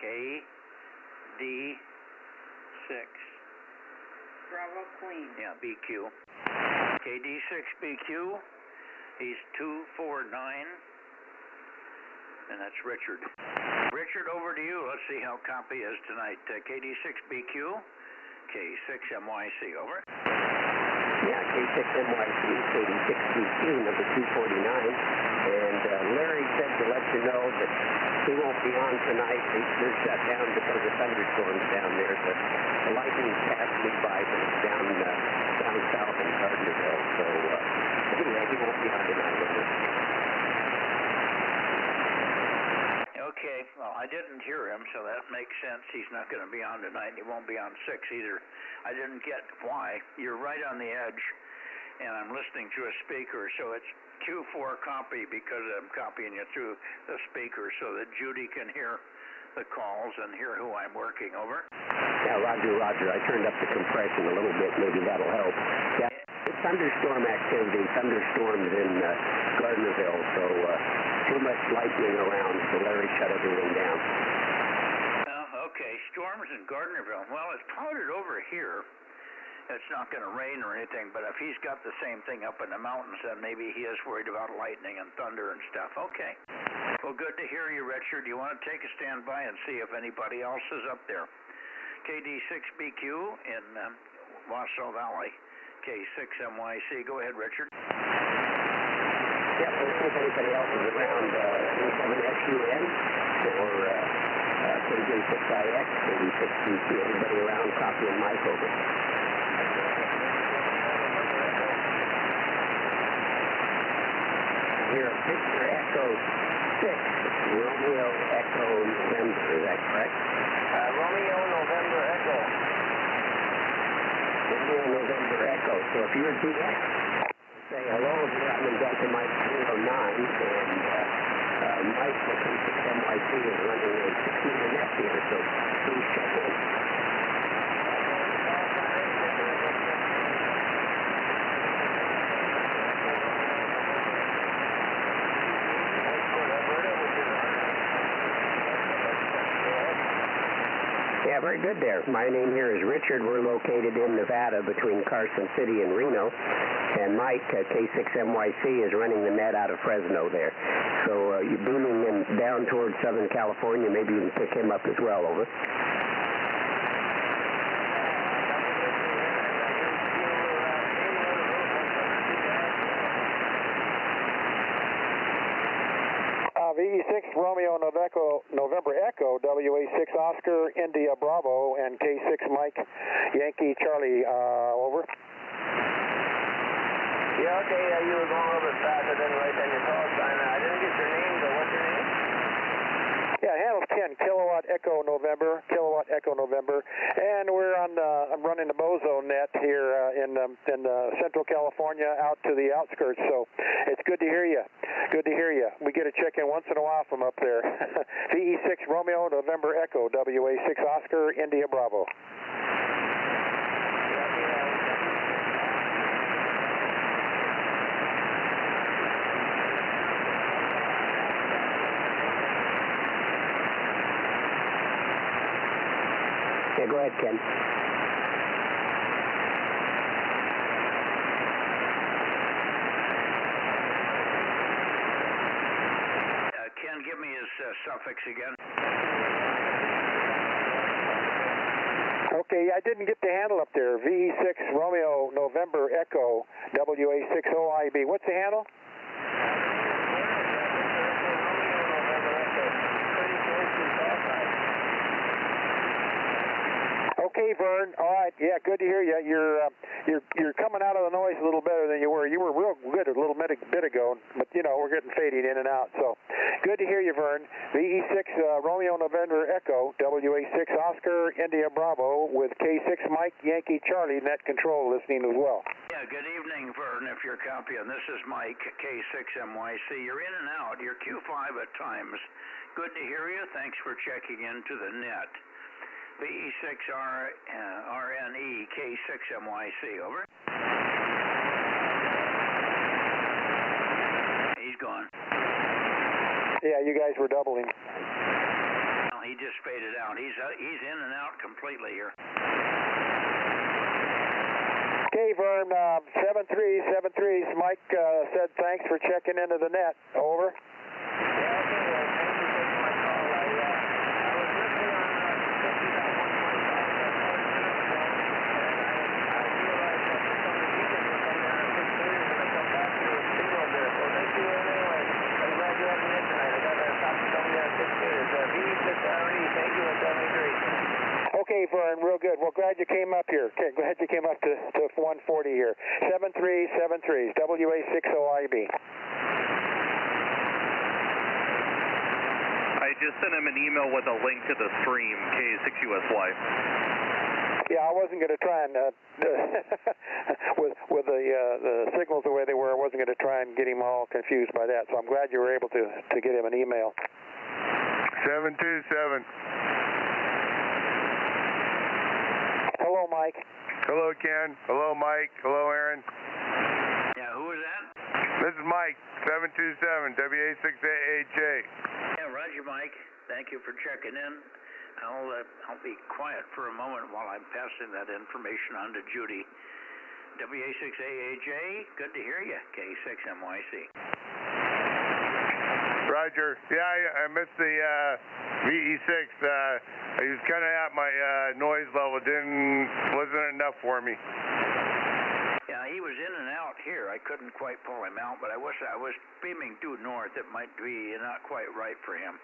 KD6. Bravo Queen. Yeah, BQ. KD6 BQ. He's 249. And that's Richard. Richard, over to you. Let's see how copy is tonight. KD6 BQ. K6MYC, over. Yeah, K6MYC, KD6BQ, number 249. And Larry said to let you know that he won't be on tonight. They're shut down because of thunderstorms down there. The lightning passed me by, but it's down south in Gardnerville. So anyway, he won't be on tonight. Okay, well, I didn't hear him, so that makes sense. He's not going to be on tonight. He won't be on 6 either. I didn't get why. You're right on the edge, and I'm listening to a speaker, so it's Q4 copy because I'm copying you through the speaker so that Judy can hear the calls and hear who I'm working over. Yeah, Roger, Roger. I turned up the compression a little bit. Maybe that'll help. Yeah, thunderstorm activity, thunderstorms in Gardnerville, so too much lightning around, so Larry shut everything down. Okay, storms in Gardnerville. Well, it's clouded over here. It's not going to rain or anything, but if he's got the same thing up in the mountains, then maybe he is worried about lightning and thunder and stuff. Okay. Well, good to hear you, Richard. You want to take a standby and see if anybody else is up there. KD6BQ in Wassaw Valley. K6MYC. Go ahead, Richard. Yeah, we'll see if anybody else is around. SUN or KJ6IX, KD6BQ. Everybody around, copy and mic over. Here, Victor Echo 6, Romeo Echo November. Is that correct? Romeo November Echo. Romeo November Echo. So if you repeat that, say hello if you're on Delta Mike 09, and Mike for K6MYC is running a 6-meter net here, so please check in. Yeah, very good there. My name here is Richard. We're located in Nevada between Carson City and Reno. And Mike, K6MYC, is running the net out of Fresno there. So you're beaming in down towards Southern California. Maybe you can pick him up as well, over. VE6 Romeo November Echo, WA6 Oscar India Bravo, and K6 Mike Yankee Charlie, over. Yeah, okay, you were going a little bit faster than right on your call sign. I didn't get your name, but what's your name? Yeah, handles 10, Kilowatt Echo November, and we're on. I'm running the Bozo Net here in Central California, out to the outskirts. So it's good to hear you. Good to hear you. We get a check in once in a while from up there. VE6 Romeo November Echo, WA6 Oscar India Bravo. Yeah, go ahead, Ken. Ken, give me his suffix again. Okay, I didn't get the handle up there. VE6 Romeo November Echo, WA6 OIB. What's the handle? Okay, Vern. All right. Yeah, good to hear you. You're coming out of the noise a little better than you were. You were real good a little bit ago, but you know we're getting fading in and out. So good to hear you, Vern. VE6 Romeo November Echo, WA6 Oscar India Bravo with K6 Mike Yankee Charlie net control listening as well. Yeah. Good evening, Vern. If you're copying, this is Mike K6MYC. You're in and out. You're Q5 at times. Good to hear you. Thanks for checking into the net. VE6RNE K6MYC, over. He's gone. Yeah, you guys were doubling. Well, he just faded out. He's in and out completely here. Okay, Vern, 7373's Mike said thanks for checking into the net. Over. Okay, Vern, real good. Well, glad you came up here. Okay, glad you came up to 140 here. 7373's WA6OIB. I just sent him an email with a link to the stream, K6USY. Yeah, I wasn't going to try and, with the signals the way they were, I wasn't going to try and get him all confused by that. So I'm glad you were able to get him an email. 727. Hello, Mike. Hello, Ken. Hello, Mike. Hello, Aaron. Yeah, who is that? This is Mike, 727, WA6AAJ. Yeah, Roger, Mike. Thank you for checking in. I'll be quiet for a moment while I'm passing that information on to Judy. WA6AAJ, good to hear you. K6MYC. Roger. Yeah, I missed the VE6. I was kind of at my noise level. Wasn't enough for me. Yeah, he was in and out here. I couldn't quite pull him out, but I was beaming due north. It might be not quite right for him.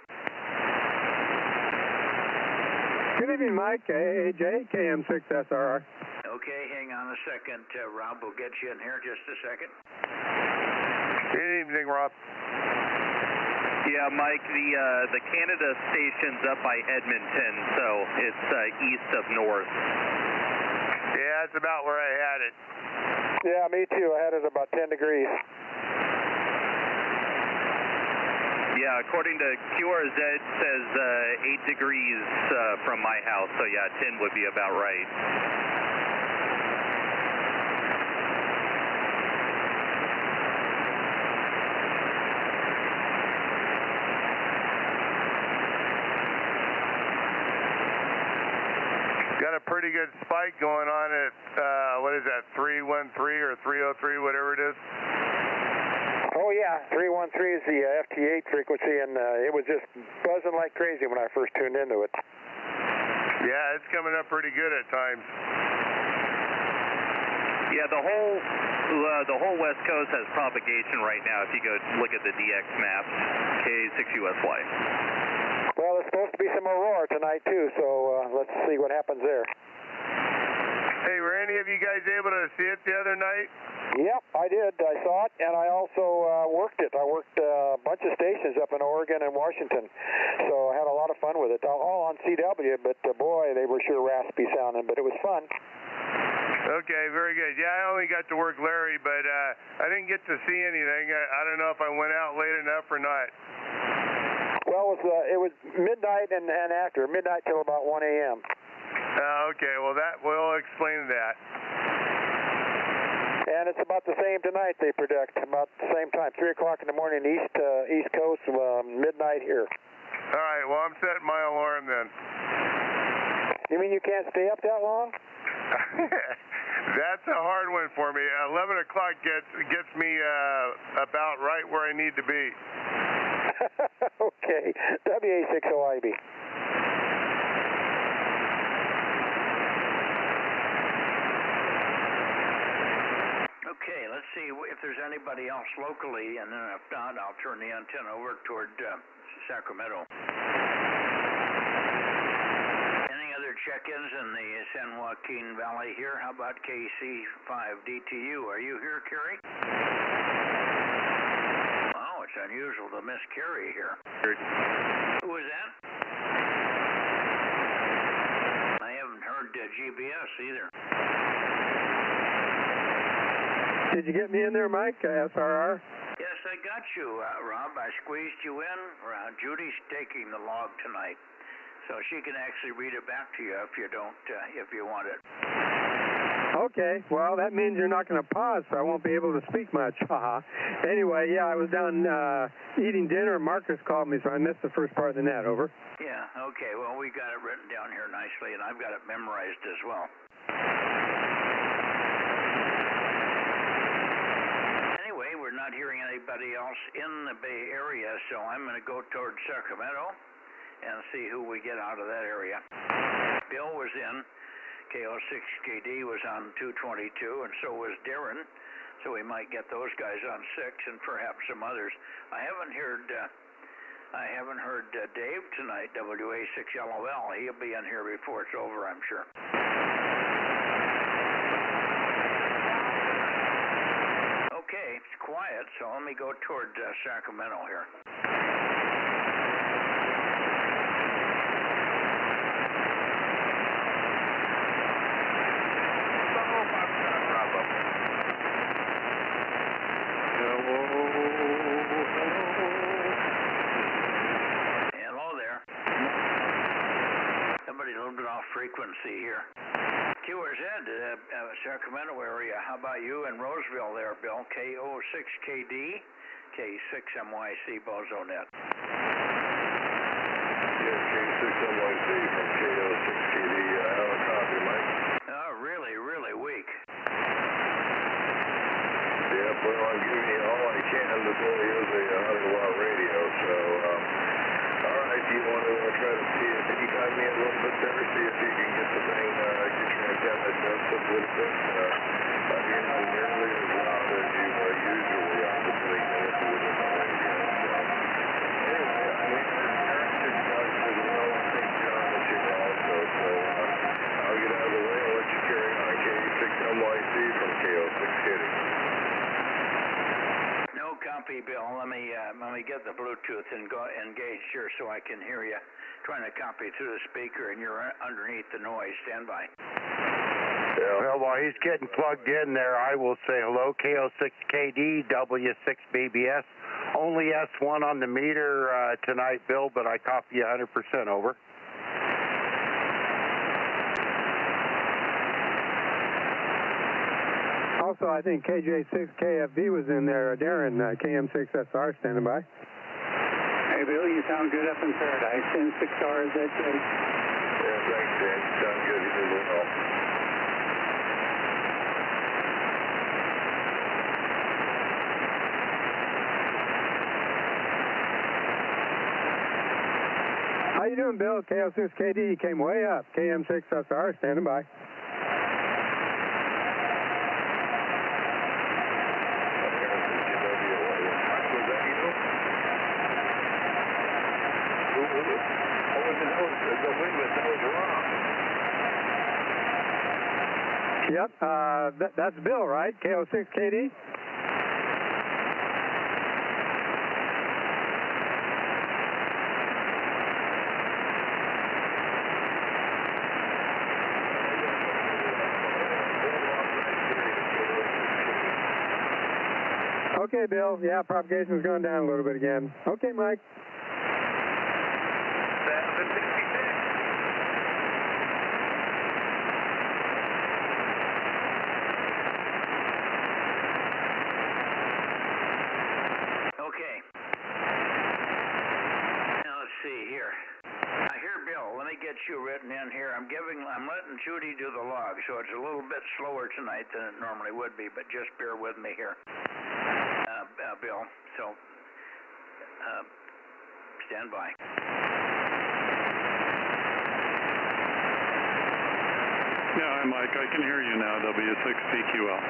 Good evening, Mike. AAJ, KM6SRR. Okay, hang on a second. Rob will get you in here just a second. Good evening, Rob. Yeah, Mike, the Canada station's up by Edmonton, so it's east of north. Yeah, that's about where I had it. Yeah, me too. I had it about 10 degrees. Yeah, according to QRZ, it says 8 degrees from my house, so yeah, 10 would be about right. pretty good spike going on at, what is that, 313 or 303, whatever it is? Oh, yeah, 313 is the FT8 frequency, and it was just buzzing like crazy when I first tuned into it. Yeah, it's coming up pretty good at times. Yeah, the whole West Coast has propagation right now. If you go look at the DX maps, K6USY. Well, there's supposed to be some aurora tonight too, so let's see what happens there. Hey, were any of you guys able to see it the other night? Yep, I did. I saw it, and I also worked it. I worked a bunch of stations up in Oregon and Washington, so I had a lot of fun with it. All on CW, but boy, they were sure raspy sounding, but it was fun. Okay, very good. Yeah, I only got to work Larry, but I didn't get to see anything. I don't know if I went out late enough or not. Well, it was midnight and after. Midnight till about 1 a.m. Okay, well, that will explain that. And it's about the same tonight, they predict. About the same time, 3 o'clock in the morning, East Coast, midnight here. All right, well, I'm setting my alarm then. You mean you can't stay up that long? That's a hard one for me. 11 o'clock gets me about right where I need to be. Okay, WA60IB. Okay, let's see if there's anybody else locally, and then if not, I'll turn the antenna over toward Sacramento. Any other check-ins in the San Joaquin Valley here? How about KC5DTU? Are you here, Kerry? Oh, it's unusual to miss Kerry here. Who was that? I haven't heard GBS either. Did you get me in there, Mike? SRR? Yes, I got you, Rob. I squeezed you in. Judy's taking the log tonight, so she can actually read it back to you if you don't, if you want it. Okay, well, that means you're not going to pause, so I won't be able to speak much. Anyway, yeah, I was down eating dinner. Marcus called me, so I missed the first part of the net. Over. Yeah, okay. Well, we got it written down here nicely, and I've got it memorized as well. Anyway, we're not hearing anybody else in the Bay Area, so I'm going to go toward Sacramento and see who we get out of that area. Bill was in. KO6KD was on 222, and so was Darren, so we might get those guys on 6 and perhaps some others. I haven't heard Dave tonight, WA6LOL. He'll be in here before it's over, I'm sure. Okay, it's quiet, so let me go toward Sacramento here. Frequency here. QRZ, Sacramento area. How about you in Roseville there, Bill? KO6KD, K6MYC, Bozo Net. Yeah, K6MYC from KO6KD. I have a copy, Mike. Oh, really, really weak. Yeah, well, I'm giving you all I can. This only is a 100-watt radio, so, all right, do you want to try to see if you got me a little bit better, see if you can get the thing, get your antenna adjusted a little bit. I mean, it's nearly as loud as you usually are, but they can do it in the radio. So, anyway, I mean, Eric should talk as well. I think John is here also, so I'll get out of the way and let you carry on K6MYC from KO6KD. Copy, Bill. Let me get the Bluetooth engaged here so I can hear you. Trying to copy through the speaker, and you're underneath the noise. Stand by. Yeah. Well, while he's getting plugged in there, I will say hello, KO6KD, W6BBS. Only S1 on the meter tonight, Bill, but I copy you 100%, over. Also, I think KJ6KFB was in there. Darren, KM6SR, standing by. Hey, Bill, you sound good up in Paradise. In 6RZJ. Yeah, Yeah, thanks, Dan. You sound good. You did well. How you doing, Bill? KO6KD came way up. KM6SR, standing by. Yep, that's Bill, right? KO6KD? Okay, Bill. Yeah, propagation's gone down a little bit again. Okay, Mike. Okay. Now let's see here. I hear Bill. Let me get you written in here. I'm letting Judy do the log, so it's a little bit slower tonight than it normally would be, but just bear with me here. Bill, so stand by. Yeah, hi, Mike. I can hear you now, W6PQL.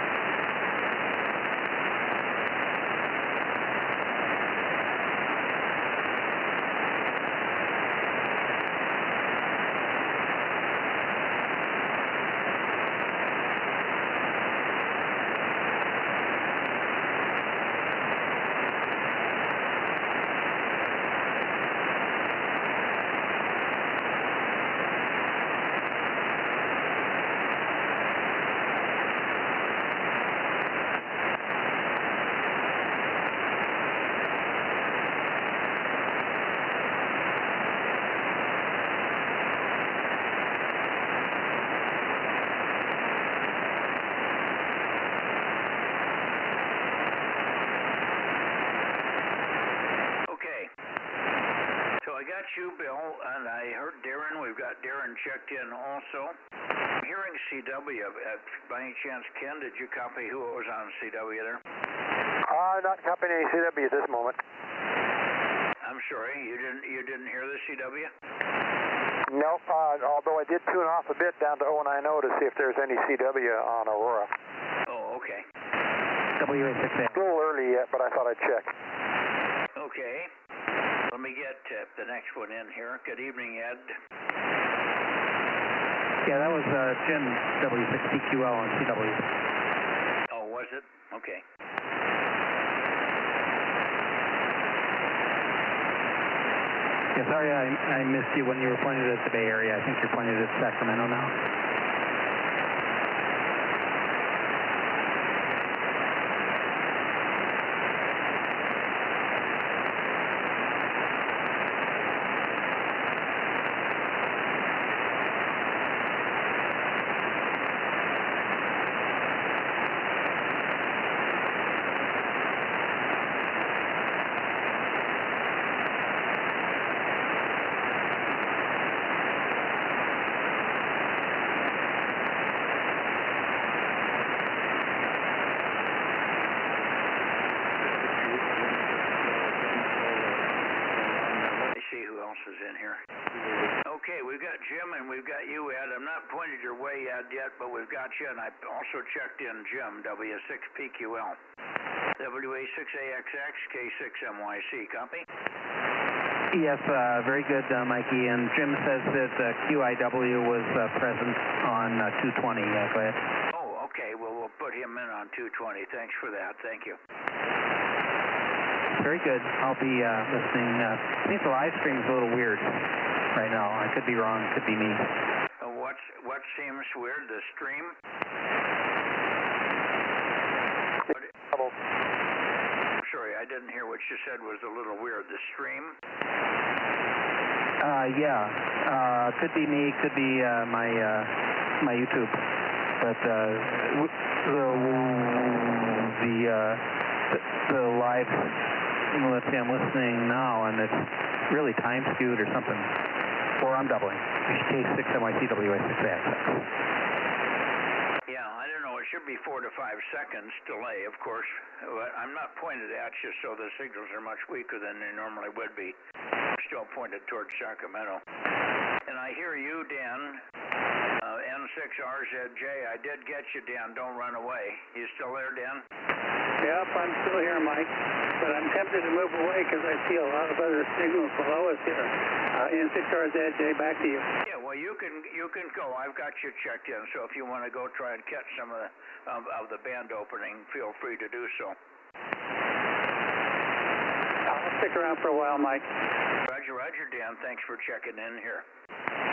I got you, Bill, and I heard Darren. We've got Darren checked in also. I'm hearing CW. By any chance, Ken, did you copy who it was on CW there? Not copying any CW at this moment. I'm sorry, you didn't hear the CW? Nope, although I did tune off a bit down to 090 to see if there's any CW on Aurora. Oh, okay. WA6A. A little early yet, but I thought I'd check. Okay. Let me get the next one in here. Good evening, Ed. Yeah, that was Jim, W6PQL on CW. Oh, was it? Okay. Yeah, sorry I missed you when you were pointed at the Bay Area. I think you're pointed at Sacramento now. Is in here. Okay, we've got Jim and we've got you, Ed. I'm not pointed your way, Ed, yet, but we've got you, and I also checked in Jim, W6PQL. WA6AXX, K6MYC. Copy? Yes, very good, Mikey. And Jim says that QIW was present on 220. Go ahead. Oh, okay. Well, we'll put him in on 220. Thanks for that. Thank you. Very good. I'll be listening. I think the live stream is a little weird right now. I could be wrong. It could be me. What seems weird? The stream? I'm sorry, I didn't hear what you said was a little weird. The stream? Yeah. Could be me. Could be my YouTube. But the live. Let's see, I'm listening now, and it's really time skewed or something. 4, I'm doubling. K6NYCWA6AX. Yeah, I don't know. It should be 4 to 5 seconds delay, of course. But I'm not pointed at you, so the signals are much weaker than they normally would be. Still pointed towards Sacramento. And I hear you, Dan. N6RZJ. I did get you, Dan. Don't run away. You still there, Dan? Yep, I'm still here, Mike. But I'm tempted to move away because I see a lot of other signals below us here. N6RZJ, back to you. Yeah, well, you can go. I've got you checked in, so if you want to go try and catch some of the band opening, feel free to do so. I'll stick around for a while, Mike. Roger, Dan. Thanks for checking in here.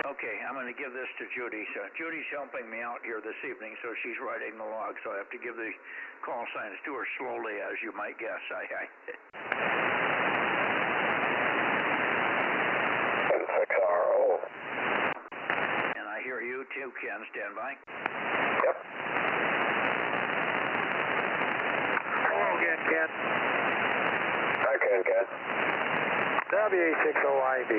Okay, I'm going to give this to Judy. So Judy's helping me out here this evening, so she's writing the log, so I have to give the call signs to her slowly, as you might guess. N6RO. And I hear you too, Ken. Stand by. Yep. Hello again, Ken. Hi, Ken. WA60IB.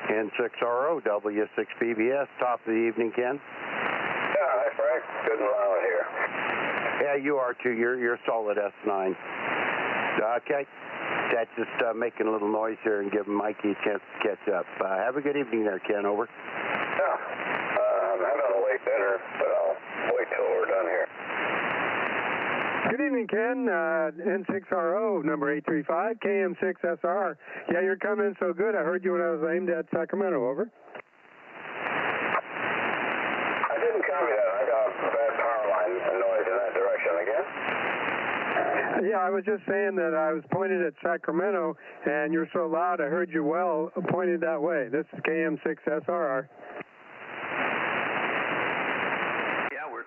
N6RO, W6BBS, top of the evening, Ken. Yeah, hi, Frank. Good and loud here. Yeah, you are too. You're solid S9. Okay. That's just making a little noise here and giving Mikey a chance to catch up. Have a good evening there, Ken. Over. Yeah. I'm having a late dinner, but I'll wait till we're done here. Good evening, Ken. N6RO, number 835, KM6SR. Yeah, you're coming so good. I heard you when I was aimed at Sacramento. Over. I didn't copy that. I got a bad power line noise in that direction again. Yeah, I was just saying that I was pointed at Sacramento, and you're so loud, I heard you well pointed that way. This is KM6SR.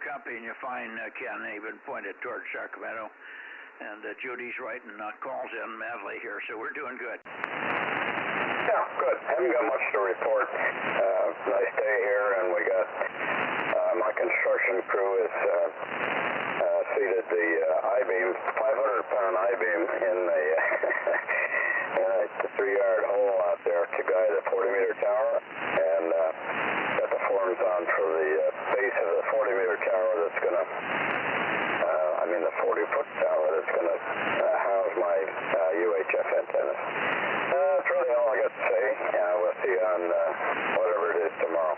Copying you fine, Ken. Even pointed towards Sacramento. And Judy's writing calls in madly here, so we're doing good. Yeah, good. Haven't got much to report. Nice day here, and we got my construction crew has seated the I-beam, 500-pound I-beam in the in a 3-yard hole out there to guide the 40-meter tower, and got the forms on for the base of the 40-meter tower that's going to, the 40-foot tower that's going to house my UHF antennas. That's really all I got to say. We'll see you on whatever it is tomorrow.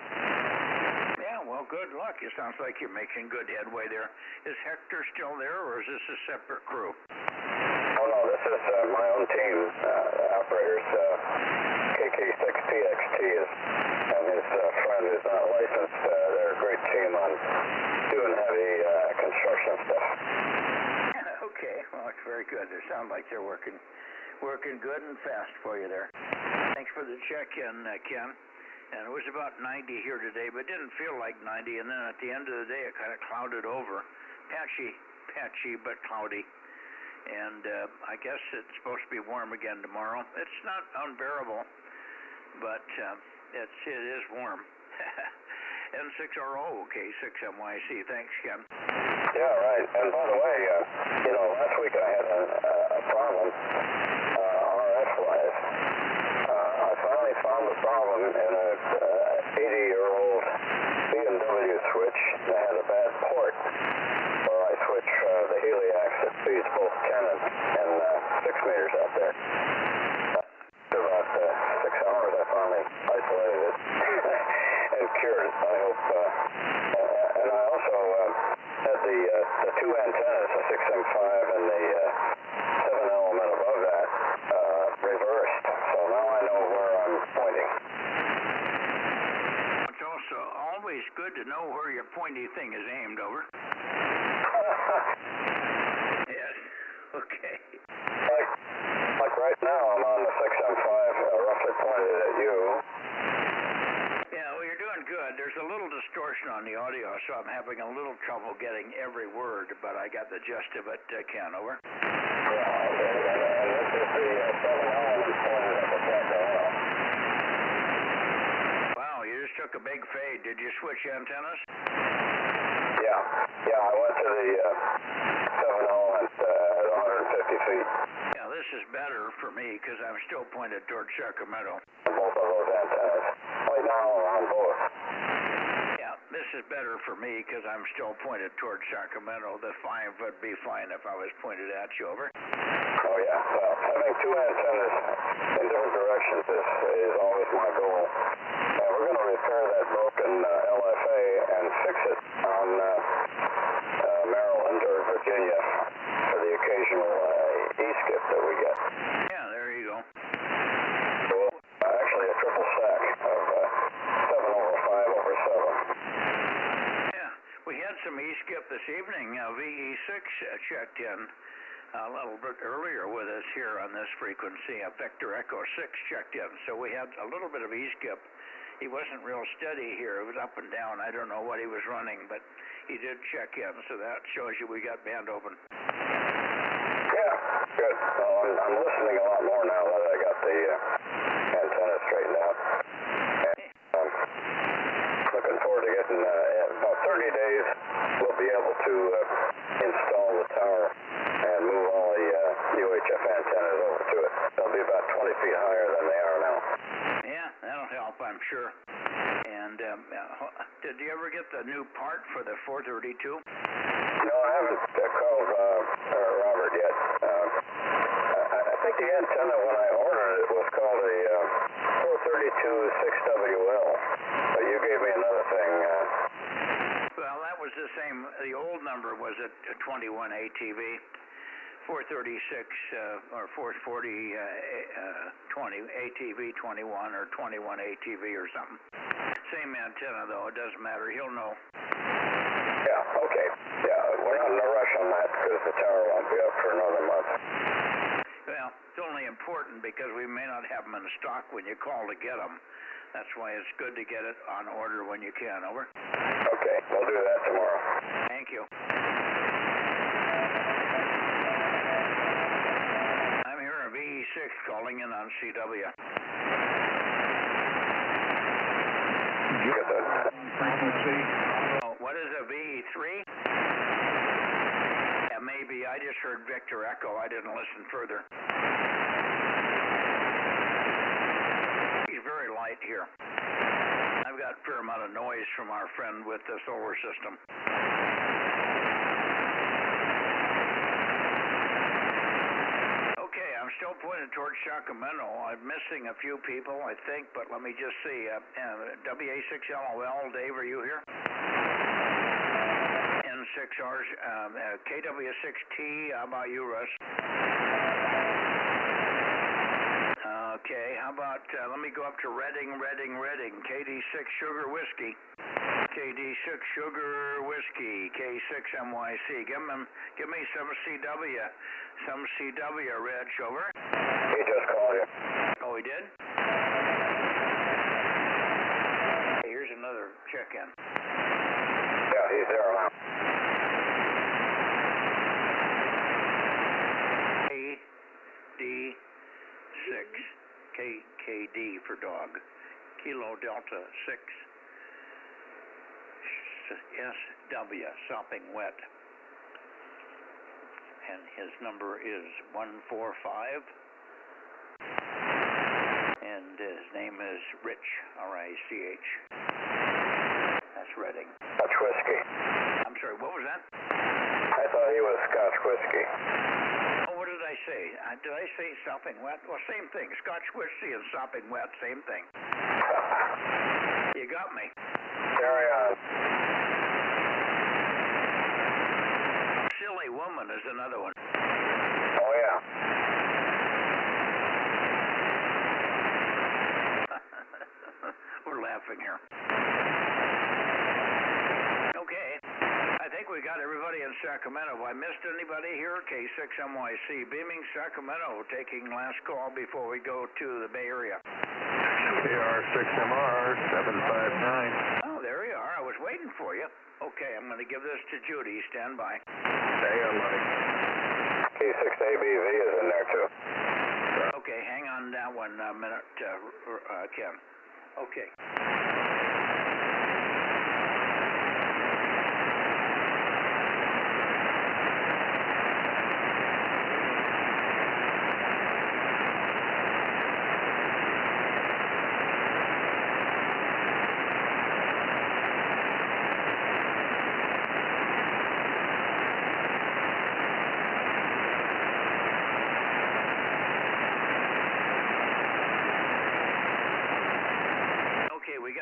Yeah, well, good luck. It sounds like you're making good headway there. Is Hector still there, or is this a separate crew? Oh, no, this is my own team, operators. KK6TXT and his friend is not licensed. They're a great team on doing heavy construction stuff. Okay, well, it's very good. It sounds like they're working good and fast for you there. Thanks for the check-in, Ken. And it was about 90 here today, but it didn't feel like 90. And then at the end of the day, it kind of clouded over. Patchy, but cloudy. And I guess it's supposed to be warm again tomorrow. It's not unbearable, but it is warm. N6RO, K6MYC. Thanks, Ken. Yeah, right. And by the way, last week I had a problem RF-wise. I finally found the problem in a 80-year-old BMW switch that had a bad port where I switch the heliax that feeds both 10 and 6 meters out there. After about 6 hours, I finally isolated it and cured it. I hope. And I also had the two antennas, the 6M5 and the 7 element above that, reversed. So now I know where I'm pointing. It's also always good to know where your pointy thing is aimed. Over. Yes. Okay. Like right now, I'm on the 6M5, roughly pointed at you. Yeah, well, you're doing good. There's a little distortion on the audio, so I'm having a little trouble getting every word, but I got the gist of it, Ken. Over. Yeah, okay. And this is the 7 element pointed at the Sacramento. Wow, you just took a big fade. Did you switch antennas? Yeah, I went to the 7 element at 150 feet. Yeah, this this is better for me because I'm still pointed towards Sacramento. Both of those antennas. Right now on both. Yeah, this is better for me because I'm still pointed towards Sacramento. The 5 would be fine if I was pointed at you, over. Oh yeah, well, having two antennas in different directions is always my goal. We're going to repair that broken LFA and fix it on Maryland or Virginia for the occasional E-skip that we get. Yeah, there you go. So actually a triple stack of 7/5/7. Yeah, we had some E-skip this evening. VE6 checked in a little bit earlier with us here on this frequency. Vector Echo 6 checked in, so we had a little bit of E-skip. He wasn't real steady here. It was up and down. I don't know what he was running, but he did check in, so that shows you we got band open. Yeah, good. Well, I'm listening a lot more now that I got the antenna straightened out. And looking forward to getting, in about 30 days, we'll be able to install the tower and move all the UHF antennas over to it. They'll be about 20 feet higher than they are now. Yeah, that'll help, I'm sure. And did you ever get the new part for the 432? No, I haven't called Robert yet. I think the antenna when I ordered it was called a 432 6WL, but you gave me another thing. Well, that was the same. The old number was a 21 ATV. 436 or 440 20 ATV 21 or 21 ATV or something. Same antenna though, it doesn't matter. He'll know. Yeah, okay. Yeah, we're not in a rush on that because the tower won't be up for another month. Well, it's only important because we may not have them in stock when you call to get them. That's why it's good to get it on order when you can, over. Okay, we'll do that tomorrow. Thank you. VE6 calling in on CW. Did you get that? Frequency. Oh, what is a VE3? Yeah, maybe. I just heard Victor Echo. I didn't listen further. He's very light here. I've got a fair amount of noise from our friend with the solar system. I'm still pointed towards Sacramento. I'm missing a few people, I think, but let me just see. WA6LOL, Dave, are you here? N6Rs, KW6T, how about you, Russ? Okay, how about, let me go up to Reading, KD6 Sugar Whiskey. KD6 Sugar Whiskey, K6MYC. Give me some CW. Some CW, Rich, over. He just called you. Oh, he did? Here's another check-in. Yeah, he's there now. KD6, KD for dog. Kilo Delta 6. SW, sopping wet. And his number is 145. And his name is Rich, R-I-C-H. That's Reading. Scotch whiskey. I'm sorry, what was that? I thought he was Scotch whiskey. Oh, what did I say? Did I say sopping wet? Well, same thing. Scotch whiskey and sopping wet, same thing. You got me. Carry on. Silly woman is another one. Oh, yeah. We're laughing here. Okay. I think we got everybody in Sacramento. Have I missed anybody here? K6MYC, beaming Sacramento, taking last call before we go to the Bay Area. KR6MR 759. Oh, there you are. I was waiting for you. Okay, I'm going to give this to Judy. Stand by. Hang on, Mike. K6ABV is in there, too. Okay, hang on that one minute, Ken. Okay.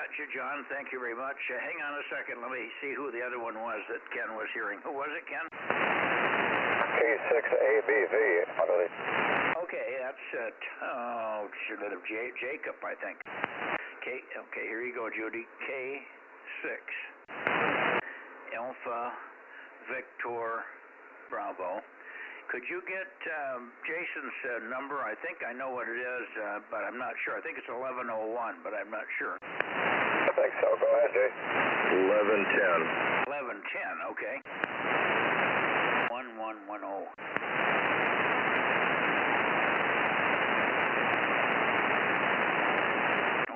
got you, John. Thank you very much. Hang on a second. Let me see who the other one was that Ken was hearing. Who was it, Ken? K6ABV, I believe. Okay, that's Jacob, I think. Okay, here you go, Judy. K6 Alpha Victor Bravo. Could you get Jason's number? I think I know what it is, but I'm not sure. I think it's 1101, but I'm not sure. I think so. Go ahead, Jason. 1110. 1110, okay. 1110.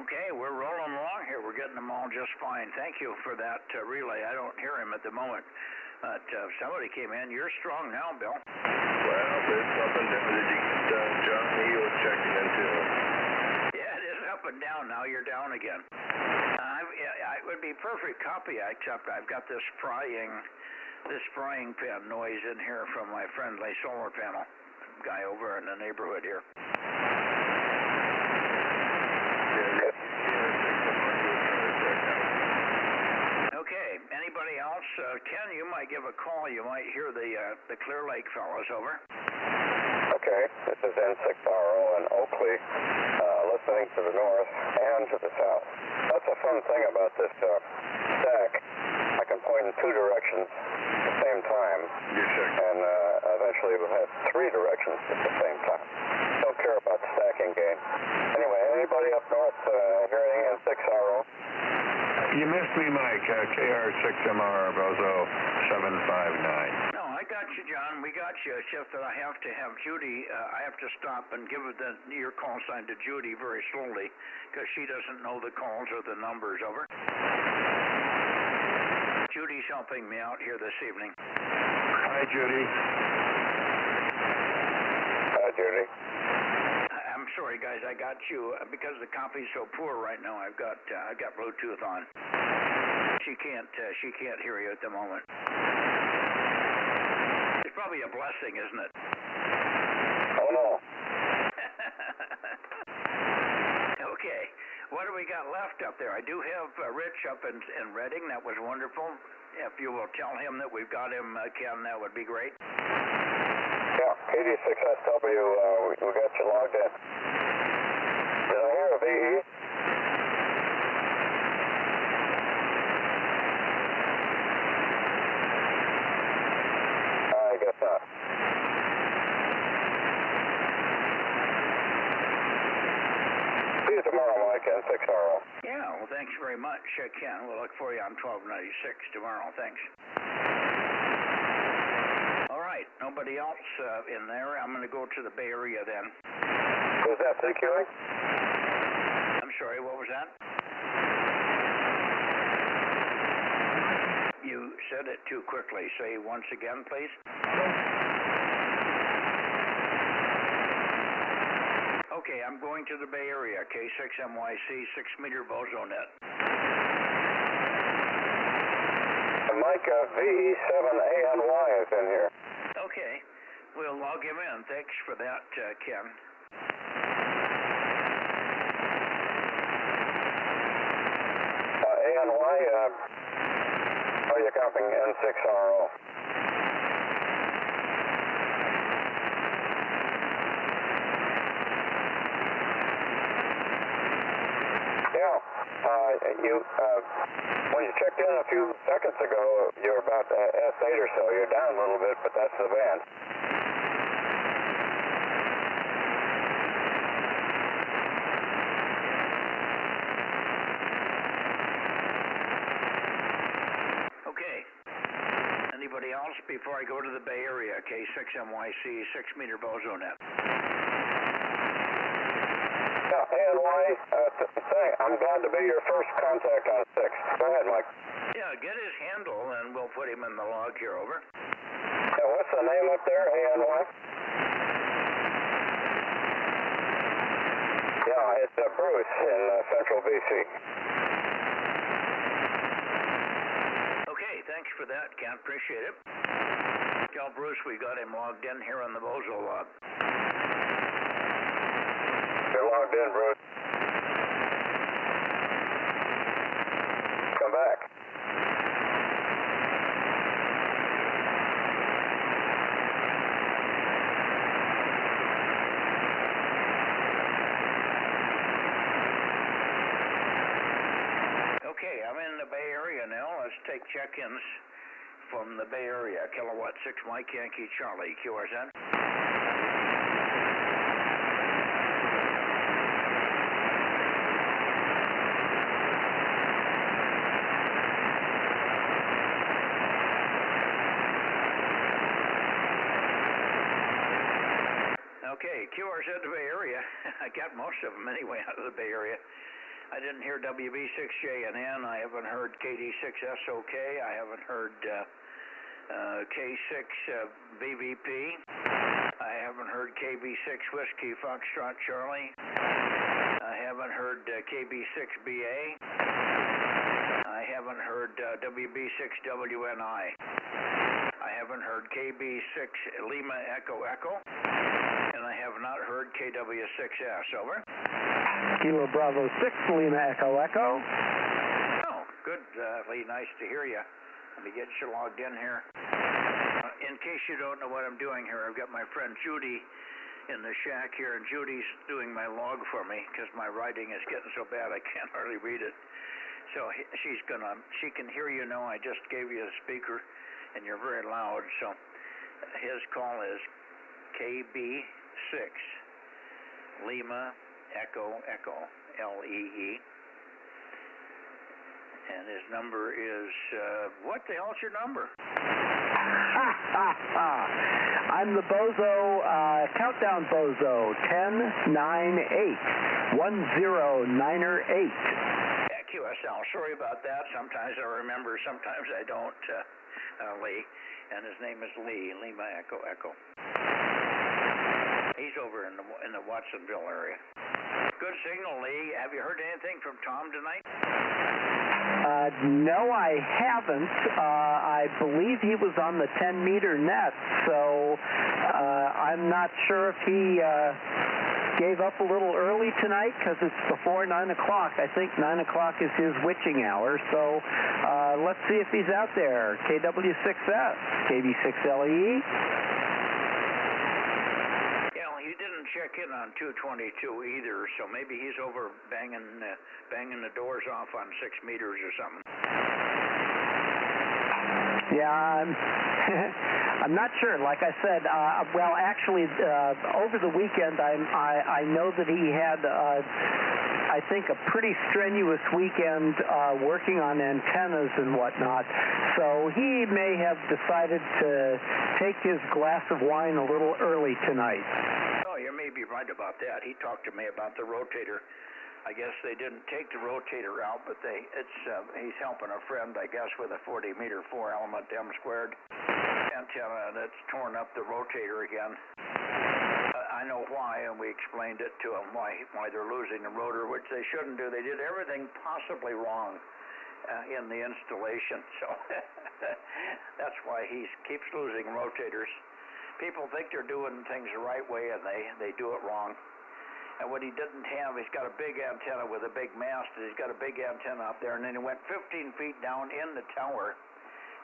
Okay, we're rolling along here. We're getting them all just fine. Thank you for that relay. I don't hear him at the moment. But somebody came in. You're strong now, Bill. Well, it's up and down. Did you get John? He was checking in too. Yeah, it is up and down. Now you're down again. It would be perfect copy, except I've got this frying pan noise in here from my friendly solar panel guy over in the neighborhood here. Okay, anybody else? Ken, you might give a call. You might hear the Clear Lake fellows over. Okay, this is N6RO in Oakley, listening to the north and to the south. That's a fun thing about this stack. I can point in two directions at the same time, and eventually we'll have three directions at the same time. Don't care about the stacking game. Anyway, anybody up north hearing N6RO? You missed me, Mike. KR6MR, Bozo 759. No, I got you, John. We got you. It's just that I have to have Judy, I have to stop and give your call sign to Judy very slowly because she doesn't know the calls or the numbers. Over. Judy's helping me out here this evening. Hi, Judy. Hi, Judy. I'm sorry, guys. I got you because the copy's so poor right now. I've got Bluetooth on. She can't hear you at the moment. It's probably a blessing, isn't it? Oh no. Okay. What do we got left up there? I do have Rich up in Reading. That was wonderful. If you will tell him that we've got him, Ken, that would be great. Yeah, KD6SW, we got you logged in. Did I hear a VE? I guess not. See you tomorrow, Mike, N6RO. Yeah, well, thanks very much, Ken. We'll look for you on 1296 tomorrow. Thanks. All right, nobody else in there. I'm going to go to the Bay Area then. Who's that, CQing? I'm sorry, what was that? You said it too quickly. Say once again, please. Okay, I'm going to the Bay Area, K6MYC, 6-meter Bozo Net. Mike, VE7ANY is in here. Okay, we'll log him in. Thanks for that, Ken. ANY, are you copying N6RO? When you checked in a few seconds ago, you're about S8 or so. You're down a little bit, but that's the band. Okay. Anybody else before I go to the Bay Area, K6MYC, 6-meter Bozo Net? ANY, I'm glad to be your first contact on 6. Go ahead, Mike. Yeah, get his handle and we'll put him in the log here, over. Yeah, what's the name up there, ANY? Yeah, it's Bruce in Central BC. Okay, thanks for that, Ken. Appreciate it. Tell Bruce we got him logged in here on the Bozo log. You're logged in, Bruce. take check-ins from the Bay Area. Kilowatt 6 Mike Yankee Charlie, QRZ. Okay, QRZ the Bay Area. I got most of them anyway out of the Bay Area. I didn't hear WB6JNN. I haven't heard KD6SOK. I haven't heard K6BVP. I haven't heard KB6 Whiskey Foxtrot Charlie. I haven't heard KB6BA. I haven't heard WB6WNI. I haven't heard KB6 Lima Echo Echo. And I have not heard KW6S. Over. Kilo Bravo 6, Lima Echo Echo. Oh, good, Lee. Nice to hear you. Let me get you logged in here. In case you don't know what I'm doing here, I've got my friend Judy in the shack here, and Judy's doing my log for me because my writing is getting so bad I can't hardly read it. So she can hear you now. I just gave you a speaker, and you're very loud. So his call is KB6 Lima Echo Echo LEE, and his number is what the hell's your number? I'm the Bozo countdown Bozo 1098 1098. Yeah, QSL. Sorry about that. Sometimes I remember, sometimes I don't. Lee, and his name is Lee Lima Echo Echo. He's over in the Watsonville area. Good signal, Lee. Have you heard anything from Tom tonight? No, I haven't. I believe he was on the 10-meter net, so I'm not sure if he gave up a little early tonight because it's before 9 o'clock. I think 9 o'clock is his witching hour, so let's see if he's out there. KW6S, KB6LE. He didn't check in on 222 either, so maybe he's over banging the doors off on 6 meters or something. Yeah, I'm not sure. Like I said, well, actually, over the weekend, I know that he had, I think, a pretty strenuous weekend working on antennas and whatnot. So he may have decided to take his glass of wine a little early tonight. Oh, you may be right about that. He talked to me about the rotator. I guess they didn't take the rotator out, but he's helping a friend, I guess, with a 40-meter 4-element M² antenna, and it's torn up the rotator again. I know why, and we explained it to him why they're losing the rotor, which they shouldn't do. They did everything possibly wrong in the installation, so that's why he keeps losing rotators. People think they're doing things the right way, and they do it wrong. And what he didn't have, he's got a big antenna with a big mast, and he's got a big antenna up there, and then he went 15 feet down in the tower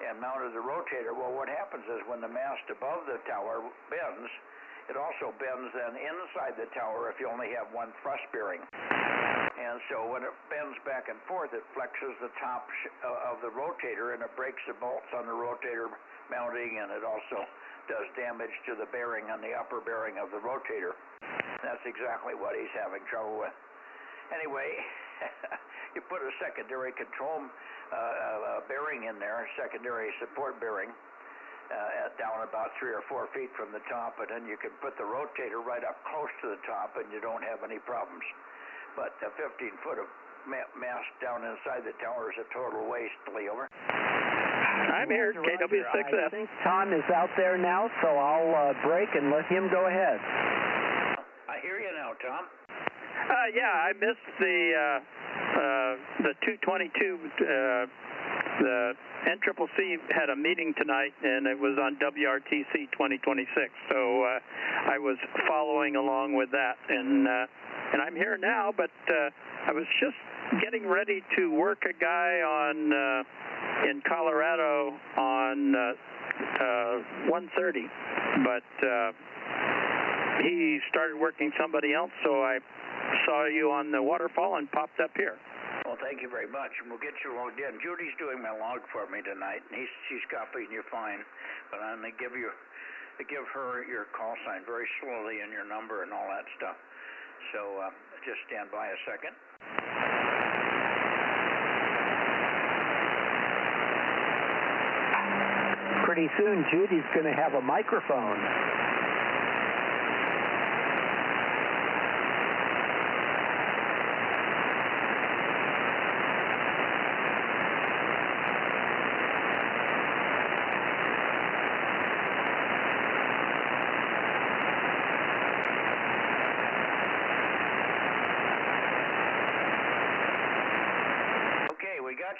and mounted the rotator. Well, what happens is when the mast above the tower bends, it also bends then inside the tower if you only have one thrust bearing. And so when it bends back and forth, it flexes the top of the rotator, and it breaks the bolts on the rotator mounting, and it also does damage to the bearing on the upper bearing of the rotator. That's exactly what he's having trouble with. Anyway, you put a secondary control bearing in there, a secondary support bearing, down about 3 or 4 feet from the top, and then you can put the rotator right up close to the top, and you don't have any problems. But a 15-foot of mast down inside the tower is a total waste. Lee, over. I'm here, KW6S. I think Tom is out there now, so I'll break and let him go ahead. I hear you now, Tom. Yeah, I missed the 222. The NCCC had a meeting tonight, and it was on WRTC 2026. So I was following along with that, and I'm here now. But I was just getting ready to work a guy on in Colorado on 130, but he started working somebody else, so I saw you on the waterfall and popped up here. Well, thank you very much, and we'll get you logged in. Judy's doing my log for me tonight, and she's copying you fine. But I'm going to give her your call sign very slowly and your number and all that stuff. So just stand by a second. Pretty soon, Judy's going to have a microphone.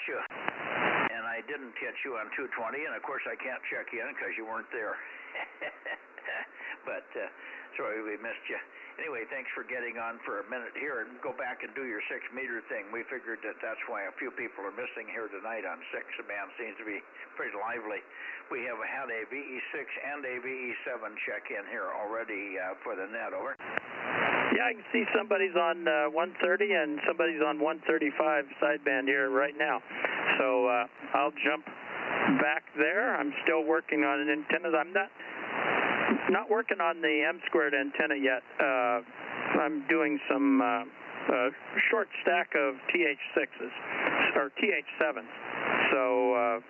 You, and I didn't catch you on 220, and of course I can't check you in because you weren't there. But sorry we missed you. Anyway, thanks for getting on for a minute here, and go back and do your 6-meter thing. We figured that's why a few people are missing here tonight on 6. The band seems to be pretty lively. We have had a VE6 and a VE7 check-in here already for the net. Over. Yeah, I can see somebody's on 130 and somebody's on 135 sideband here right now. So I'll jump back there. I'm still working on antennas. I'm not working on the M-squared antenna yet. I'm doing some short stack of TH6s or TH7s. So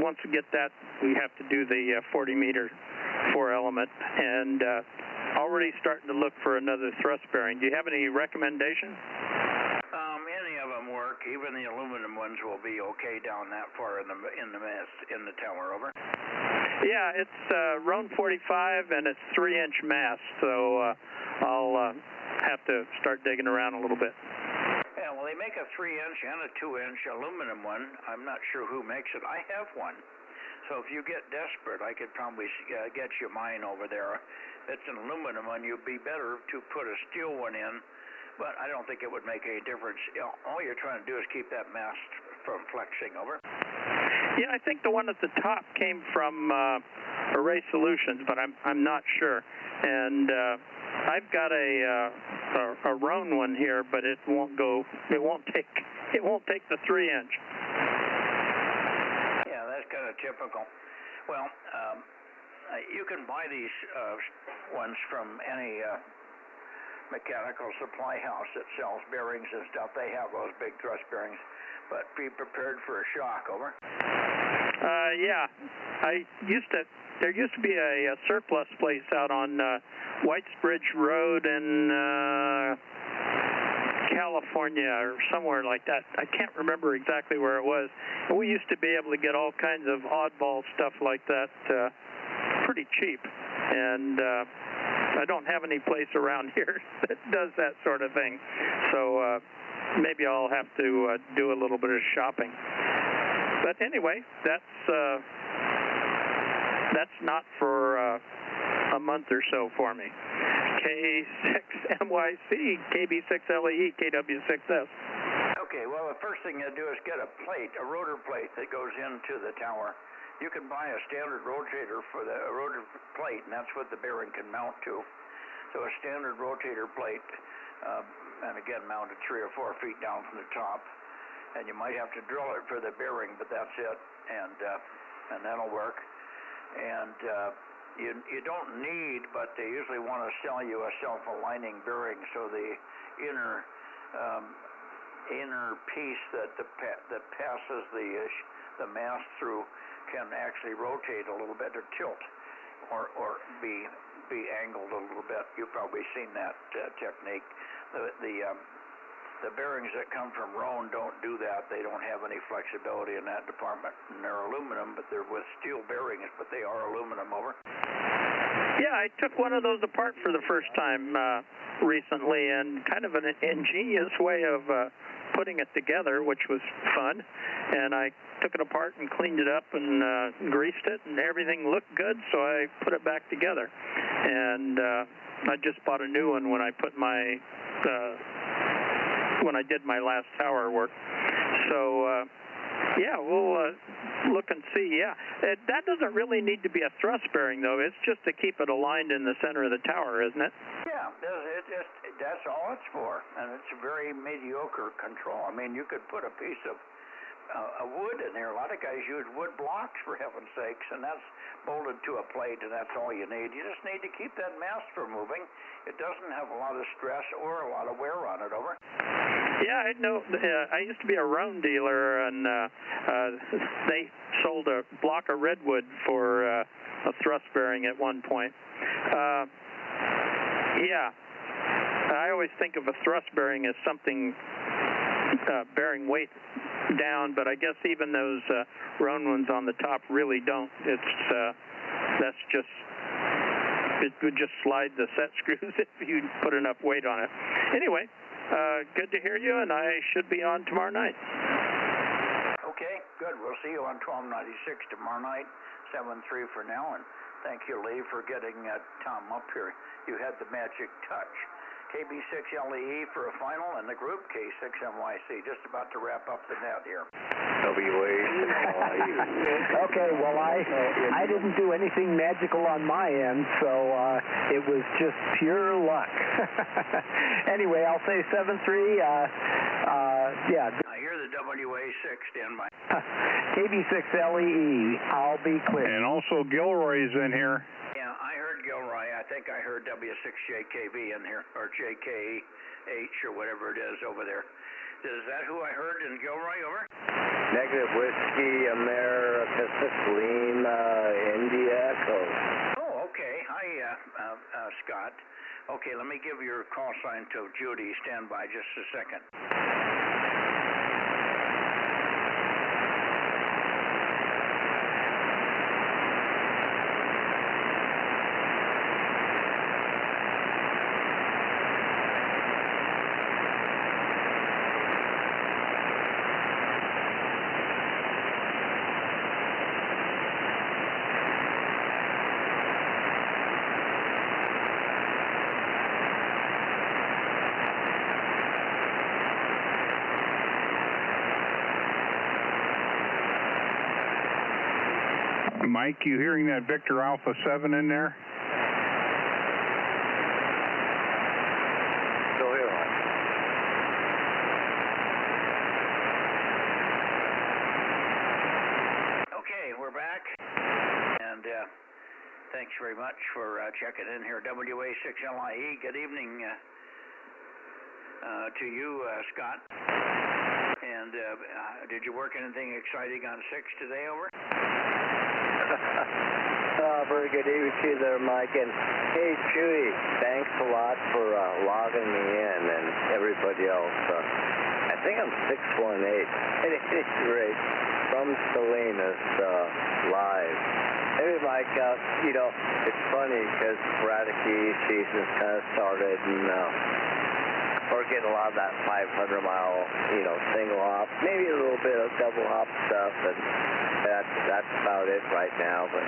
once we get that, we have to do the 40-meter 4-element, and already starting to look for another thrust bearing. Do you have any recommendations? Any of them work. Even the aluminum ones will be okay down that far in the tower. Over. Yeah, it's Roan 45 and it's 3-inch mast, so I'll have to start digging around a little bit. Yeah, well, they make a 3-inch and a 2-inch aluminum one. I'm not sure who makes it. I have one. So if you get desperate, I could probably get you mine over there. It's an aluminum one. You'd be better to put a steel one in, but I don't think it would make any difference. All you're trying to do is keep that mast from flexing. Over. Yeah, I think the one at the top came from Array Solutions, but I'm not sure. And I've got a Roan one here, but it won't go. It won't take the 3-inch. Yeah, that's kind of typical. Well, you can buy these ones from any mechanical supply house that sells bearings and stuff. They have those big thrust bearings, but be prepared for a shock. Over. Yeah, there used to be a surplus place out on Whitesbridge Road in California or somewhere like that. I can't remember exactly where it was. We used to be able to get all kinds of oddball stuff like that pretty cheap, and I don't have any place around here that does that sort of thing. So maybe I'll have to do a little bit of shopping. But anyway, that's not for a month or so for me. K6MYC, KB6LAE, KW6S. Okay, well, the first thing you do is get a rotor plate that goes into the tower. You can buy a standard rotator for the rotor plate, and that's what the bearing can mount to. So a standard rotator plate, and again, mounted 3 or 4 feet down from the top. And you might have to drill it for the bearing, but that's it, and that'll work. And you don't need, but they usually want to sell you a self-aligning bearing, so the inner piece that passes the mast through can actually rotate a little bit or tilt, or be angled a little bit. You've probably seen that technique. The bearings that come from Roan don't do that. They don't have any flexibility in that department. And they're aluminum, but they're with steel bearings, but they are aluminum. Over. Yeah, I took one of those apart for the first time recently, and kind of an ingenious way of putting it together, which was fun. And I took it apart and cleaned it up and greased it, and everything looked good, so I put it back together. And I just bought a new one when I put my when I did my last tower work. So yeah, we'll look and see. Yeah, that doesn't really need to be a thrust bearing, though. It's just to keep it aligned in the center of the tower, isn't it? Yeah, that's all it's for, and it's a very mediocre control. I mean, you could put a piece of wood in there. A lot of guys use wood blocks, for heaven's sakes, and that's bolted to a plate, and that's all you need. You just need to keep that mast from moving. It doesn't have a lot of stress or a lot of wear on it. Over. Yeah, I know. I used to be a roan dealer, and they sold a block of redwood for a thrust bearing at one point. Yeah, I always think of a thrust bearing as something bearing weight down, but I guess even those roan ones on the top really don't. That's just, it would just slide the set screws if you put enough weight on it. Anyway, good to hear you, and I should be on tomorrow night. Okay, good. We'll see you on 1296 tomorrow night, 7-3 for now, and thank you, Lee, for getting Tom up here. You had the magic touch. KB6LEE for a final, and the group K6MYC. Just about to wrap up the net here. Okay, well, I didn't do anything magical on my end, so it was just pure luck. Anyway, I'll say 7-3. Yeah. I hear the WA6 stand by. KB6LEE. I'll be clear. And also Gilroy's in here. Yeah, I heard Gilroy. I think I heard W6JKV in here, or JKH, or whatever it is over there. Is that who I heard in Gilroy, over? Negative Whiskey, America, Lima, India, Echo. Oh, okay. Hi, Scott. Okay, let me give your call sign to Judy. Stand by just a second. Mike, you hearing that Victor Alpha 7 in there? Still here. Okay, we're back. And thanks very much for checking in here. WA6LIE, good evening to you, Scott. And did you work anything exciting on 6 today, over? Very good evening to you there, Mike. And hey, Judy, thanks a lot for logging me in and everybody else. I think I'm 618. At any rate, from Salinas, live. Hey, Mike, you know, it's funny because sporadic season's kind of started, and we're getting a lot of that 500-mile, you know, single hop, maybe a little bit of double hop stuff, and that's about it right now. But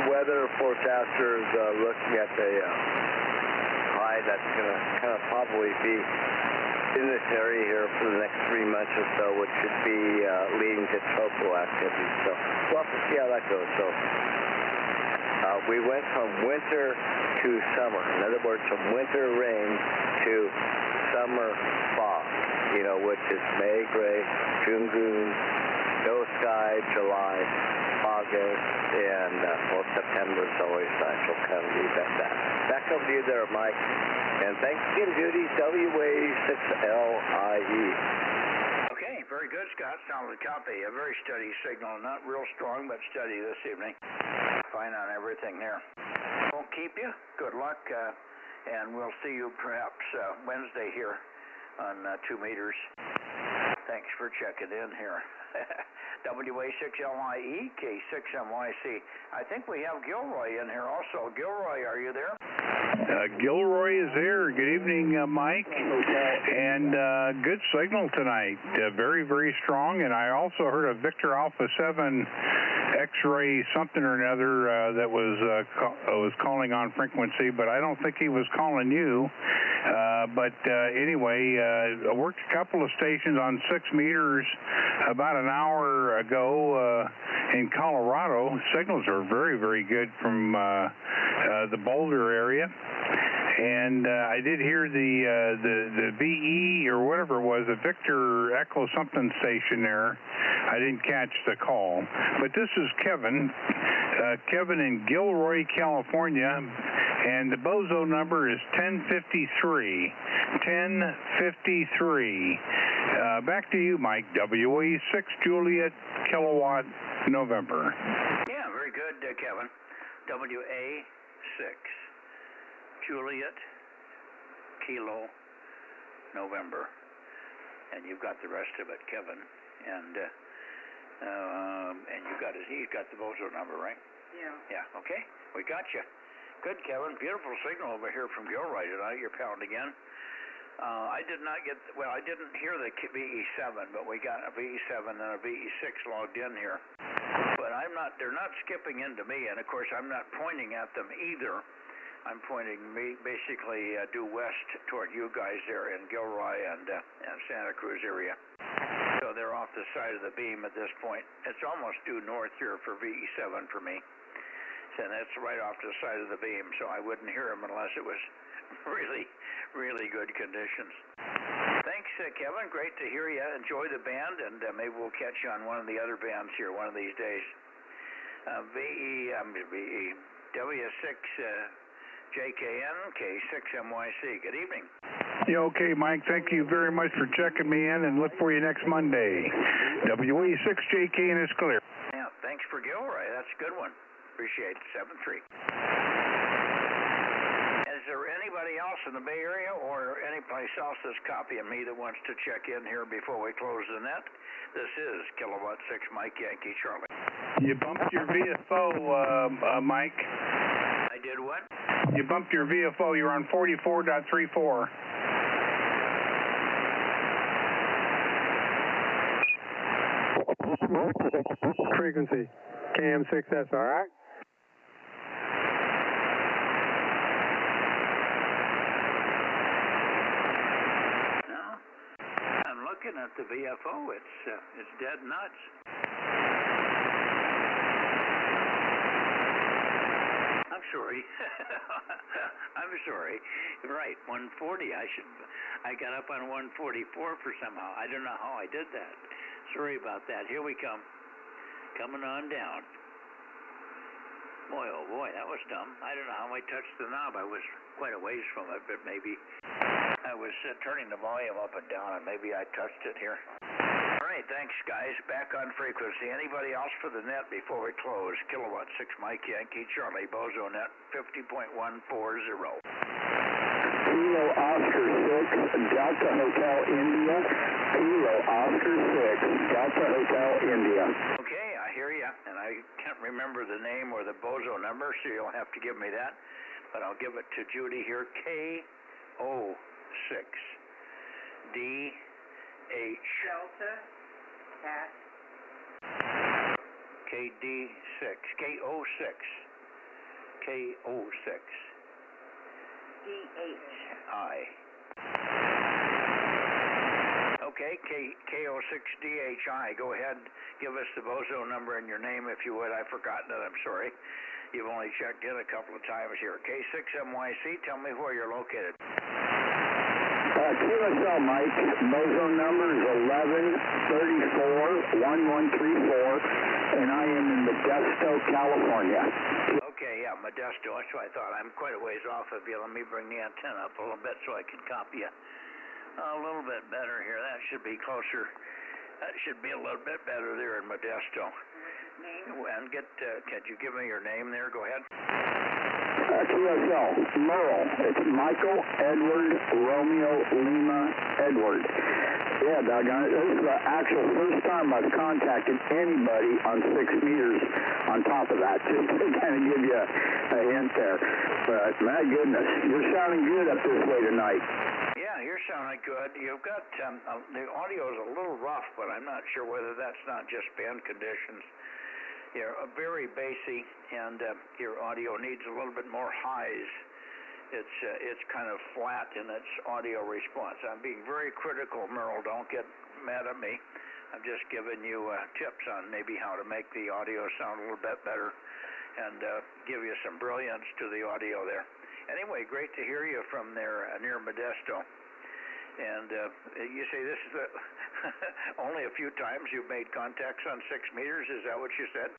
weather forecasters looking at the high that's going to kind of probably be in this area here for the next 3 months or so, which should be leading to topo activity. So we'll have to see how that goes. So we went from winter to summer. In other words, from winter rain to summer fog, you know, which is May gray, June gloom, no sky, July, August, and well, September is always nice. We'll kind of leave at that. Back over to you there, Mike. And thanks again, Judy, WA6LIE. Okay, very good, Scott. Solid copy. A very steady signal. Not real strong, but steady this evening. Fine on everything there. Won't keep you. Good luck, and we'll see you perhaps Wednesday here on 2 meters. Thanks for checking in here. WA6LIE, K6MYC. I think we have Gilroy in here also. Gilroy, are you there? Gilroy is here. Good evening, Mike. And good signal tonight. Very, very strong. And I also heard a Victor Alpha 7 X-ray something or another that was calling on frequency, but I don't think he was calling you. Anyway, I worked a couple of stations on 6 meters about an hour ago in Colorado. Signals are very, very good from the Boulder area. and I did hear the VE or whatever it was, the Victor Echo something station there. I didn't catch the call, but this is Kevin in Gilroy, California, and the Bozo number is 1053. 1053. Back to you, Mike. WA6 Juliet Kilowatt November. Yeah, very good, Kevin. WA6 Juliet Kilo November, and you've got the rest of it, Kevin, and you got it. He's got the Bozo number, right? Yeah. Yeah. Okay. We got you. Good, Kevin. Beautiful signal over here from Gilroy tonight. You're pounding in. I did not get. Well, I didn't hear the VE7, but we got a VE7 and a VE6 logged in here. But I'm not. They're not skipping into me, and of course I'm not pointing at them either. I'm pointing basically due west toward you guys there in Gilroy and Santa Cruz area. So they're off the side of the beam at this point. It's almost due north here for VE7 for me. And that's right off to the side of the beam, so I wouldn't hear them unless it was really, really good conditions. Thanks, Kevin. Great to hear you. Enjoy the band, and maybe we'll catch you on one of the other bands here one of these days. W6 JKN, K6MYC. Good evening. Yeah, okay, Mike. Thank you very much for checking me in, and look for you next Monday. WA6JKN is clear. Yeah, thanks for Gilroy. That's a good one. Appreciate it. 7-3. Is there anybody else in the Bay Area or any place else that's copying me that wants to check in here before we close the net? This is Kilowatt 6 Mike Yankee Charlie. You bumped your VFO, Mike. I did what? You bumped your VFO. You're on 44.34. Frequency, KM6S, all right? No, I'm looking at the VFO. It's dead nuts. I'm sorry. I'm sorry. Right, 140. I got up on 144 for somehow. I don't know how I did that. Sorry about that. Here we come. Coming on down. Boy, oh boy, that was dumb. I don't know how I touched the knob. I was quite a ways from it, but maybe I was turning the volume up and down, and maybe I touched it here. All right, thanks, guys. Back on frequency. Anybody else for the net before we close? Kilowatt 6 Mike Yankee Charlie, Bozo Net 50.140. Kilo Oscar 6, Delta Hotel India. Kilo Oscar 6, Delta Hotel India. Okay, I hear you, and I can't remember the name or the Bozo number, so you'll have to give me that. But I'll give it to Judy here. KO6 DH Delta at KD6 KO6 KO6 DHI. Okay, KO6DHI. Go ahead, give us the Bozo number and your name if you would. I've forgotten it. I'm sorry. You've only checked in a couple of times here. K6MYC, tell me where you're located. QSL Mike, Bozo number is 1134-1134, and I am in Modesto, California. Okay, yeah, Modesto. That's what I thought. I'm quite a ways off of you. Let me bring the antenna up a little bit so I can copy you. A little bit better here. That should be closer. That should be a little bit better there in Modesto. And could you give me your name there? Go ahead. QSL, Merle. It's Michael Edward Romeo Lima Edward. Yeah, doggone it. This is the actual first time I've contacted anybody on 6 meters on top of that, just to kind of give you a hint there. But my goodness, you're sounding good up this way tonight. Yeah, you're sounding good. You've got, the audio is a little rough, but I'm not sure whether that's not just band conditions. You're very bassy, and your audio needs a little bit more highs. It's kind of flat in its audio response. I'm being very critical, Merle. Don't get mad at me. I'm just giving you tips on maybe how to make the audio sound a little bit better and give you some brilliance to the audio there. Anyway, great to hear you from there near Modesto. And you say this is only a few times you've made contacts on 6 meters. Is that what you said?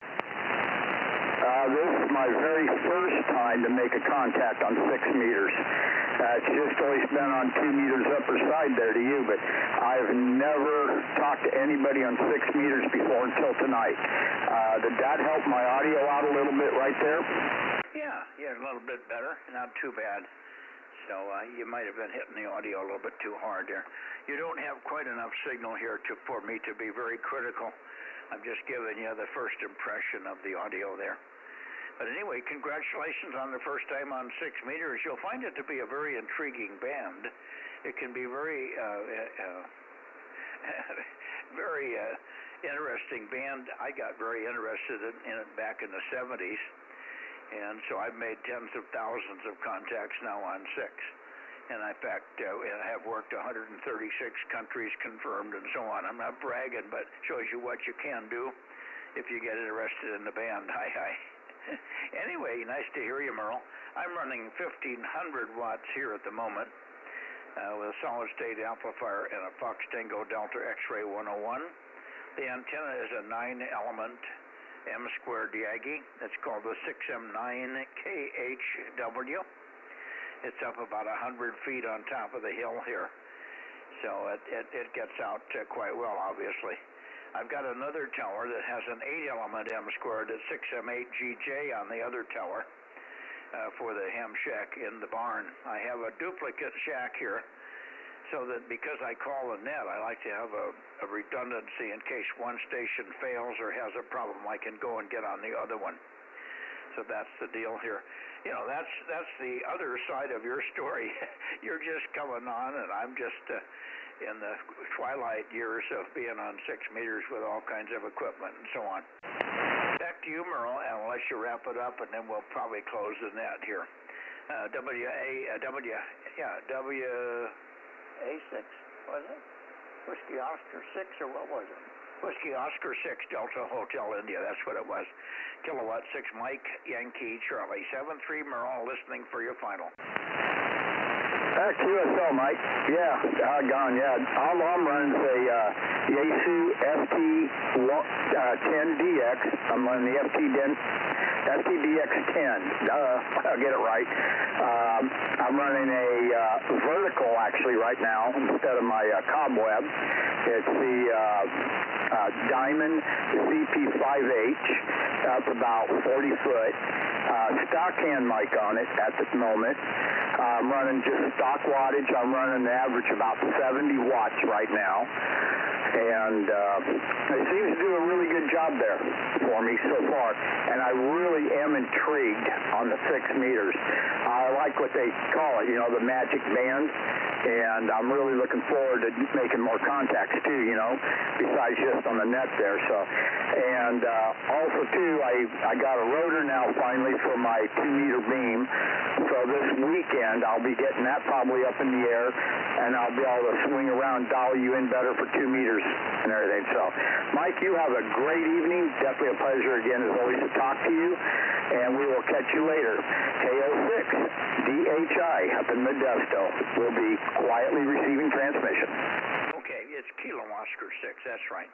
This is my very first time to make a contact on 6 meters. It's just always been on 2 meters upper side there to you, but I've never talked to anybody on 6 meters before until tonight. Did that help my audio out a little bit right there? Yeah, a little bit better. Not too bad. So you might have been hitting the audio a little bit too hard there. You don't have quite enough signal here for me to be very critical. I'm just giving you the first impression of the audio there. But anyway, congratulations on the first time on 6 meters. You'll find it to be a very intriguing band. It can be very, very interesting band. I got very interested in it back in the 70s. And so I've made tens of thousands of contacts now on 6. And in fact, I have worked 136 countries confirmed and so on. I'm not bragging, but shows you what you can do if you get interested in the band. Hi. Anyway, nice to hear you, Merle. I'm running 1,500 watts here at the moment with a solid-state amplifier and a Fox Tango Delta X-Ray 101. The antenna is a 9-element M-squared Yagi. It's called the 6M9KHW. It's up about 100 feet on top of the hill here. So it gets out quite well, obviously. I've got another tower that has an 8-element M-squared at 6M8GJ on the other tower for the ham shack in the barn. I have a duplicate shack here so that because I call the net, I like to have a redundancy in case one station fails or has a problem. I can go and get on the other one. So that's the deal here. You know, that's the other side of your story. You're just coming on, and I'm just in the twilight years of being on 6 meters with all kinds of equipment and so on. Back to you, Merle, and I'll let you wrap it up, and then we'll probably close the net here. WA6, was it? Whiskey Oscar 6, or what was it? Whiskey Oscar 6, Delta Hotel India, that's what it was. Kilowatt 6, Mike, Yankee, Charlie. 73, Merle, listening for your final. QSL, Mike. Yeah, doggone, yeah. All I'm running is a Yaesu FT10DX. I'm running the FTDX10. I'll get it right. I'm running a vertical, actually, right now, instead of my cobweb. It's the Diamond CP5H. That's about 40 foot. Stock hand mic on it at this moment. I'm running just stock wattage. I'm running an average about 70 watts right now. And it seems to do a really good job there for me so far. And I really am intrigued on the 6 meters. I like what they call it, you know, the magic band. And I'm really looking forward to making more contacts too, you know, besides just on the net there. So, and also too, I got a rotor now finally for my 2-meter beam. So this weekend I'll be getting that probably up in the air, and I'll be able to swing around, dial you in better for 2 meters and everything. So, Mike, you have a great evening. Definitely a pleasure again as always to talk to you, and we will catch you later. KO6 DHI up in Modesto will be quietly receiving transmission. Okay, it's Kilo Oscar 6, that's right.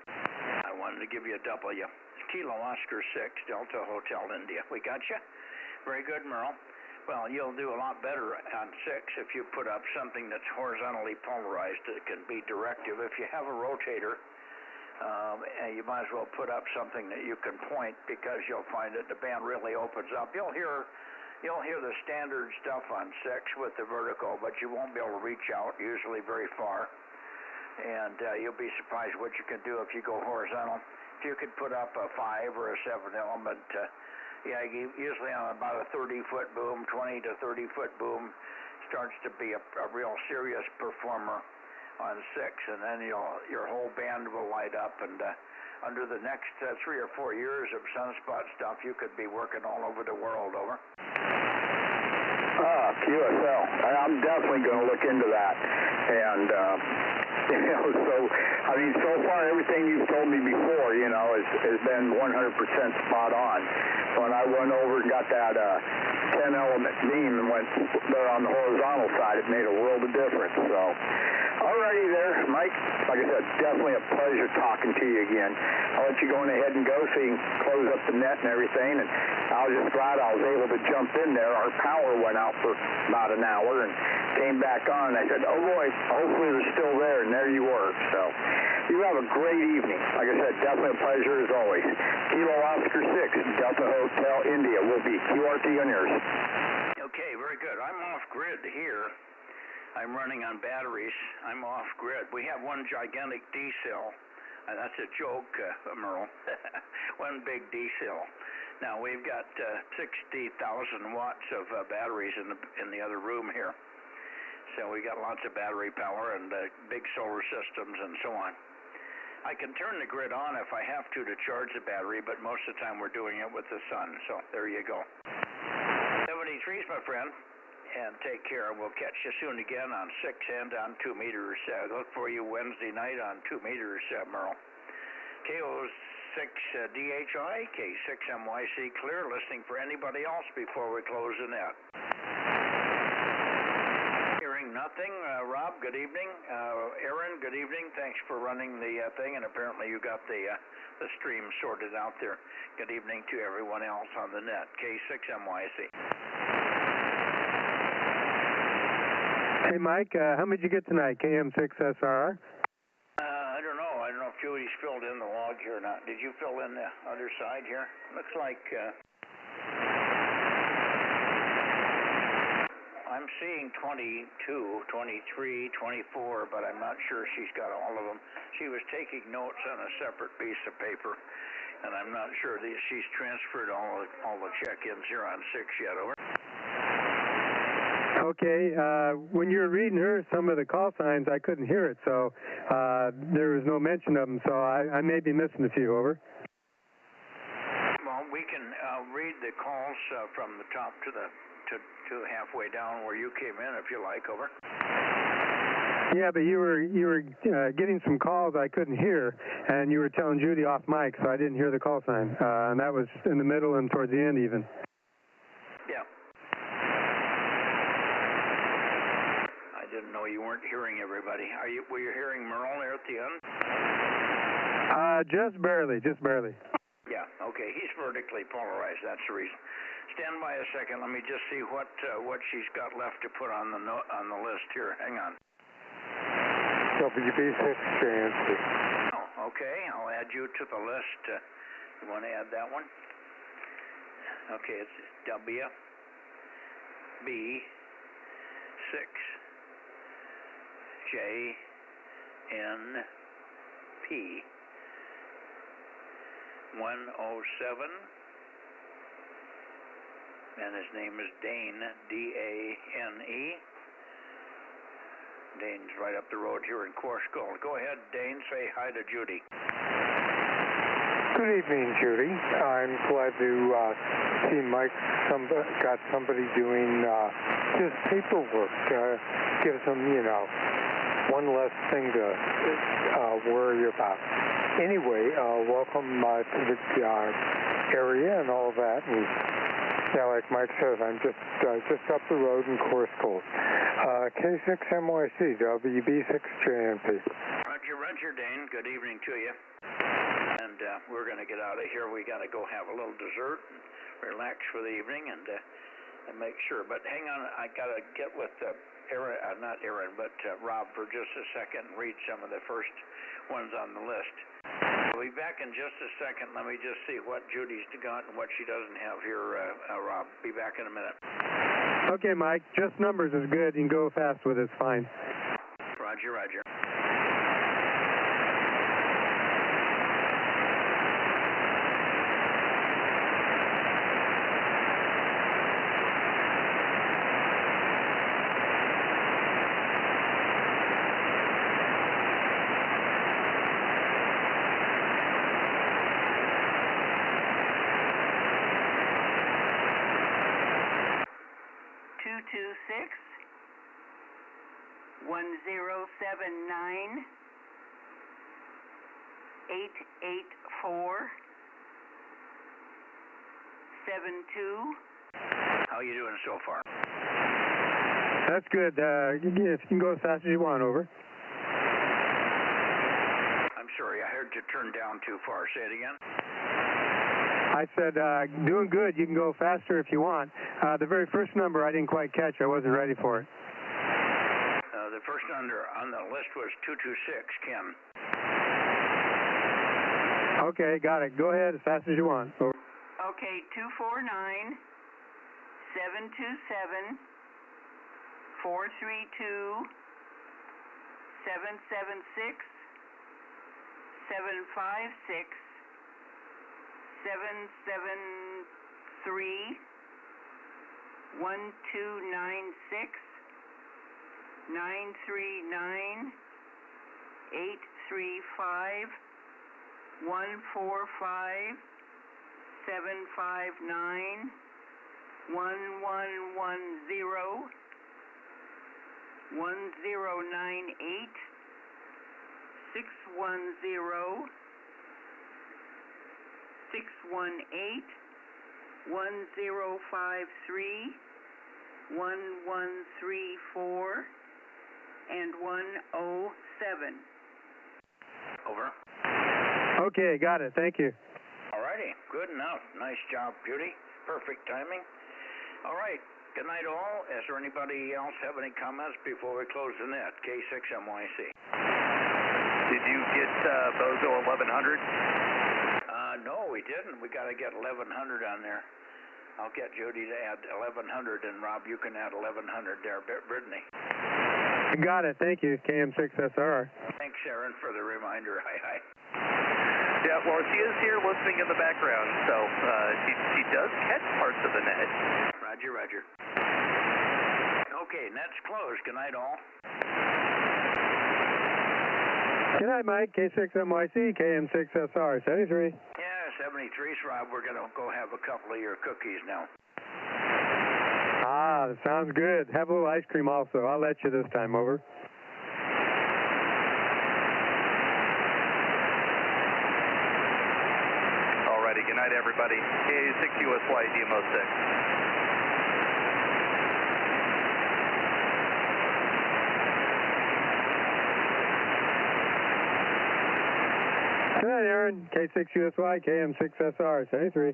I wanted to give you a W. Kilo Oscar 6, Delta Hotel India. We got you? Very good, Merle. Well, you'll do a lot better on 6 if you put up something that's horizontally polarized that can be directive. If you have a rotator, you might as well put up something that you can point, because you'll find that the band really opens up. You'll hear the standard stuff on 6 with the vertical, but you won't be able to reach out usually very far. And you'll be surprised what you can do if you go horizontal. If you could put up a 5 or a 7-element, usually on about a 30-foot boom, 20 to 30-foot boom, starts to be a real serious performer on 6, and then your whole band will light up. And under the next 3 or 4 years of sunspot stuff, you could be working all over the world. Over. QSL. I'm definitely going to look into that. And So, I mean, so far everything you've told me before, has been 100% spot on. When I went over and got that 10-element beam and went there on the horizontal side, it made a world of difference. So, alrighty there, Mike. Like I said, definitely a pleasure talking to you again. I'll let you go on ahead and go so you can close up the net and everything. And I was just glad I was able to jump in there. Our power went out for about an hour and came back on. I said, oh boy, hopefully they're still there, and there you were. So you have a great evening. Like I said, definitely a pleasure as always. Kilo Oscar 6, Delta Hotel India will be QRT on yours. Okay, very good. I'm off grid here. I'm running on batteries. I'm off grid. We have one gigantic D cell. That's a joke, Merle. One big D cell. Now we've got 60,000 watts of batteries in the other room here. So we got lots of battery power and big solar systems and so on. I can turn the grid on if I have to charge the battery, but most of the time we're doing it with the sun. So there you go. 73s, my friend. And take care. We'll catch you soon again on 6 and on 2 meters. Look for you Wednesday night on 2 meters, Merle. KO6DHI, K6MYC, clear. Listening for anybody else before we close the net. Hearing nothing. Rob, good evening. Aaron, good evening. Thanks for running the thing, and apparently you got the stream sorted out there. Good evening to everyone else on the net. K6MYC. Hey, Mike, how much did you get tonight, KM6SR? I don't know. I don't know if Julie's filled in the log here or not. Did you fill in the other side here? Looks like I'm seeing 22, 23, 24, but I'm not sure she's got all of them. She was taking notes on a separate piece of paper, and I'm not sure that she's transferred all the check-ins here on 6 yet. Over. Okay, when you were reading her some of the call signs, I couldn't hear it, so there was no mention of them, so I may be missing a few. Over. Well, we can read the calls from the top to halfway down where you came in, if you like. Over. Yeah, but you were getting some calls I couldn't hear, and you were telling Judy off mic, so I didn't hear the call sign, and that was in the middle and towards the end even. Yeah. I didn't know you weren't hearing everybody. Were you hearing Merle there at the end? Just barely. Yeah, okay. He's vertically polarized. That's the reason. Stand by a second. Let me just see what she's got left to put on the list here. Hang on. WB6 JNC. Oh, okay. I'll add you to the list. You want to add that one? Okay, it's WB6 JNP 107, and his name is Dane, D-A-N-E. Dane's right up the road here in Corshgold. Go ahead, Dane. Say hi to Judy. Good evening, Judy. I'm glad to see Mike got somebody doing his paperwork. Gives him, one less thing to worry about. Anyway, welcome to the area and all that. And yeah, like Mike says, I'm just up the road in Corshgold. K6MYC, WB6JNP. Roger, Dane. Good evening to you. And we're going to get out of here. We got to go have a little dessert and relax for the evening and make sure. But hang on, I got to get with Rob for just a second and read some of the first ones on the list. We'll be back in just a second. Let me just see what Judy's got and what she doesn't have here, Rob. Be back in a minute. Okay, Mike. Just numbers is good. You can go fast with it. It's fine. Roger. 226. 1079 884 72. How you doing so far? That's good. You can go as fast as you want, over. I'm sorry, I heard you turn down too far. Say it again. I said, doing good. You can go faster if you want. The very first number I didn't quite catch. I wasn't ready for it. The first number on the list was 226, Kim. Okay, got it. Go ahead as fast as you want. Over. Okay, 249 727 432 776 756 773 1296 939 835 145 759 1110 1098 610 618 1053 1134 and 107. Over. Okay, got it. Thank you. All righty. Good enough. Nice job, Beauty. Perfect timing. All right. Good night, all. Is there anybody else have any comments before we close the net? K6MYC. Did you get Bozo 1100? No, we didn't. We got to get 1100 on there. I'll get Judy to add 1100, and Rob, you can add 1100 there. Brittany. Got it. Thank you, KM6SR. Thanks, Sharon, for the reminder. Hi. Yeah, well, she is here listening in the background, so she does catch parts of the net. Roger. Okay, net's closed. Good night, all. Good night, Mike. K6MYC, KM6SR, 73. Yeah, 73's, Rob. We're going to go have a couple of your cookies now. Ah, that sounds good. Have a little ice cream also. I'll let you this time, over. Alrighty, good night, everybody. K6USY, DMO6. Good night, Aaron. K6USY, KM6SR, 73.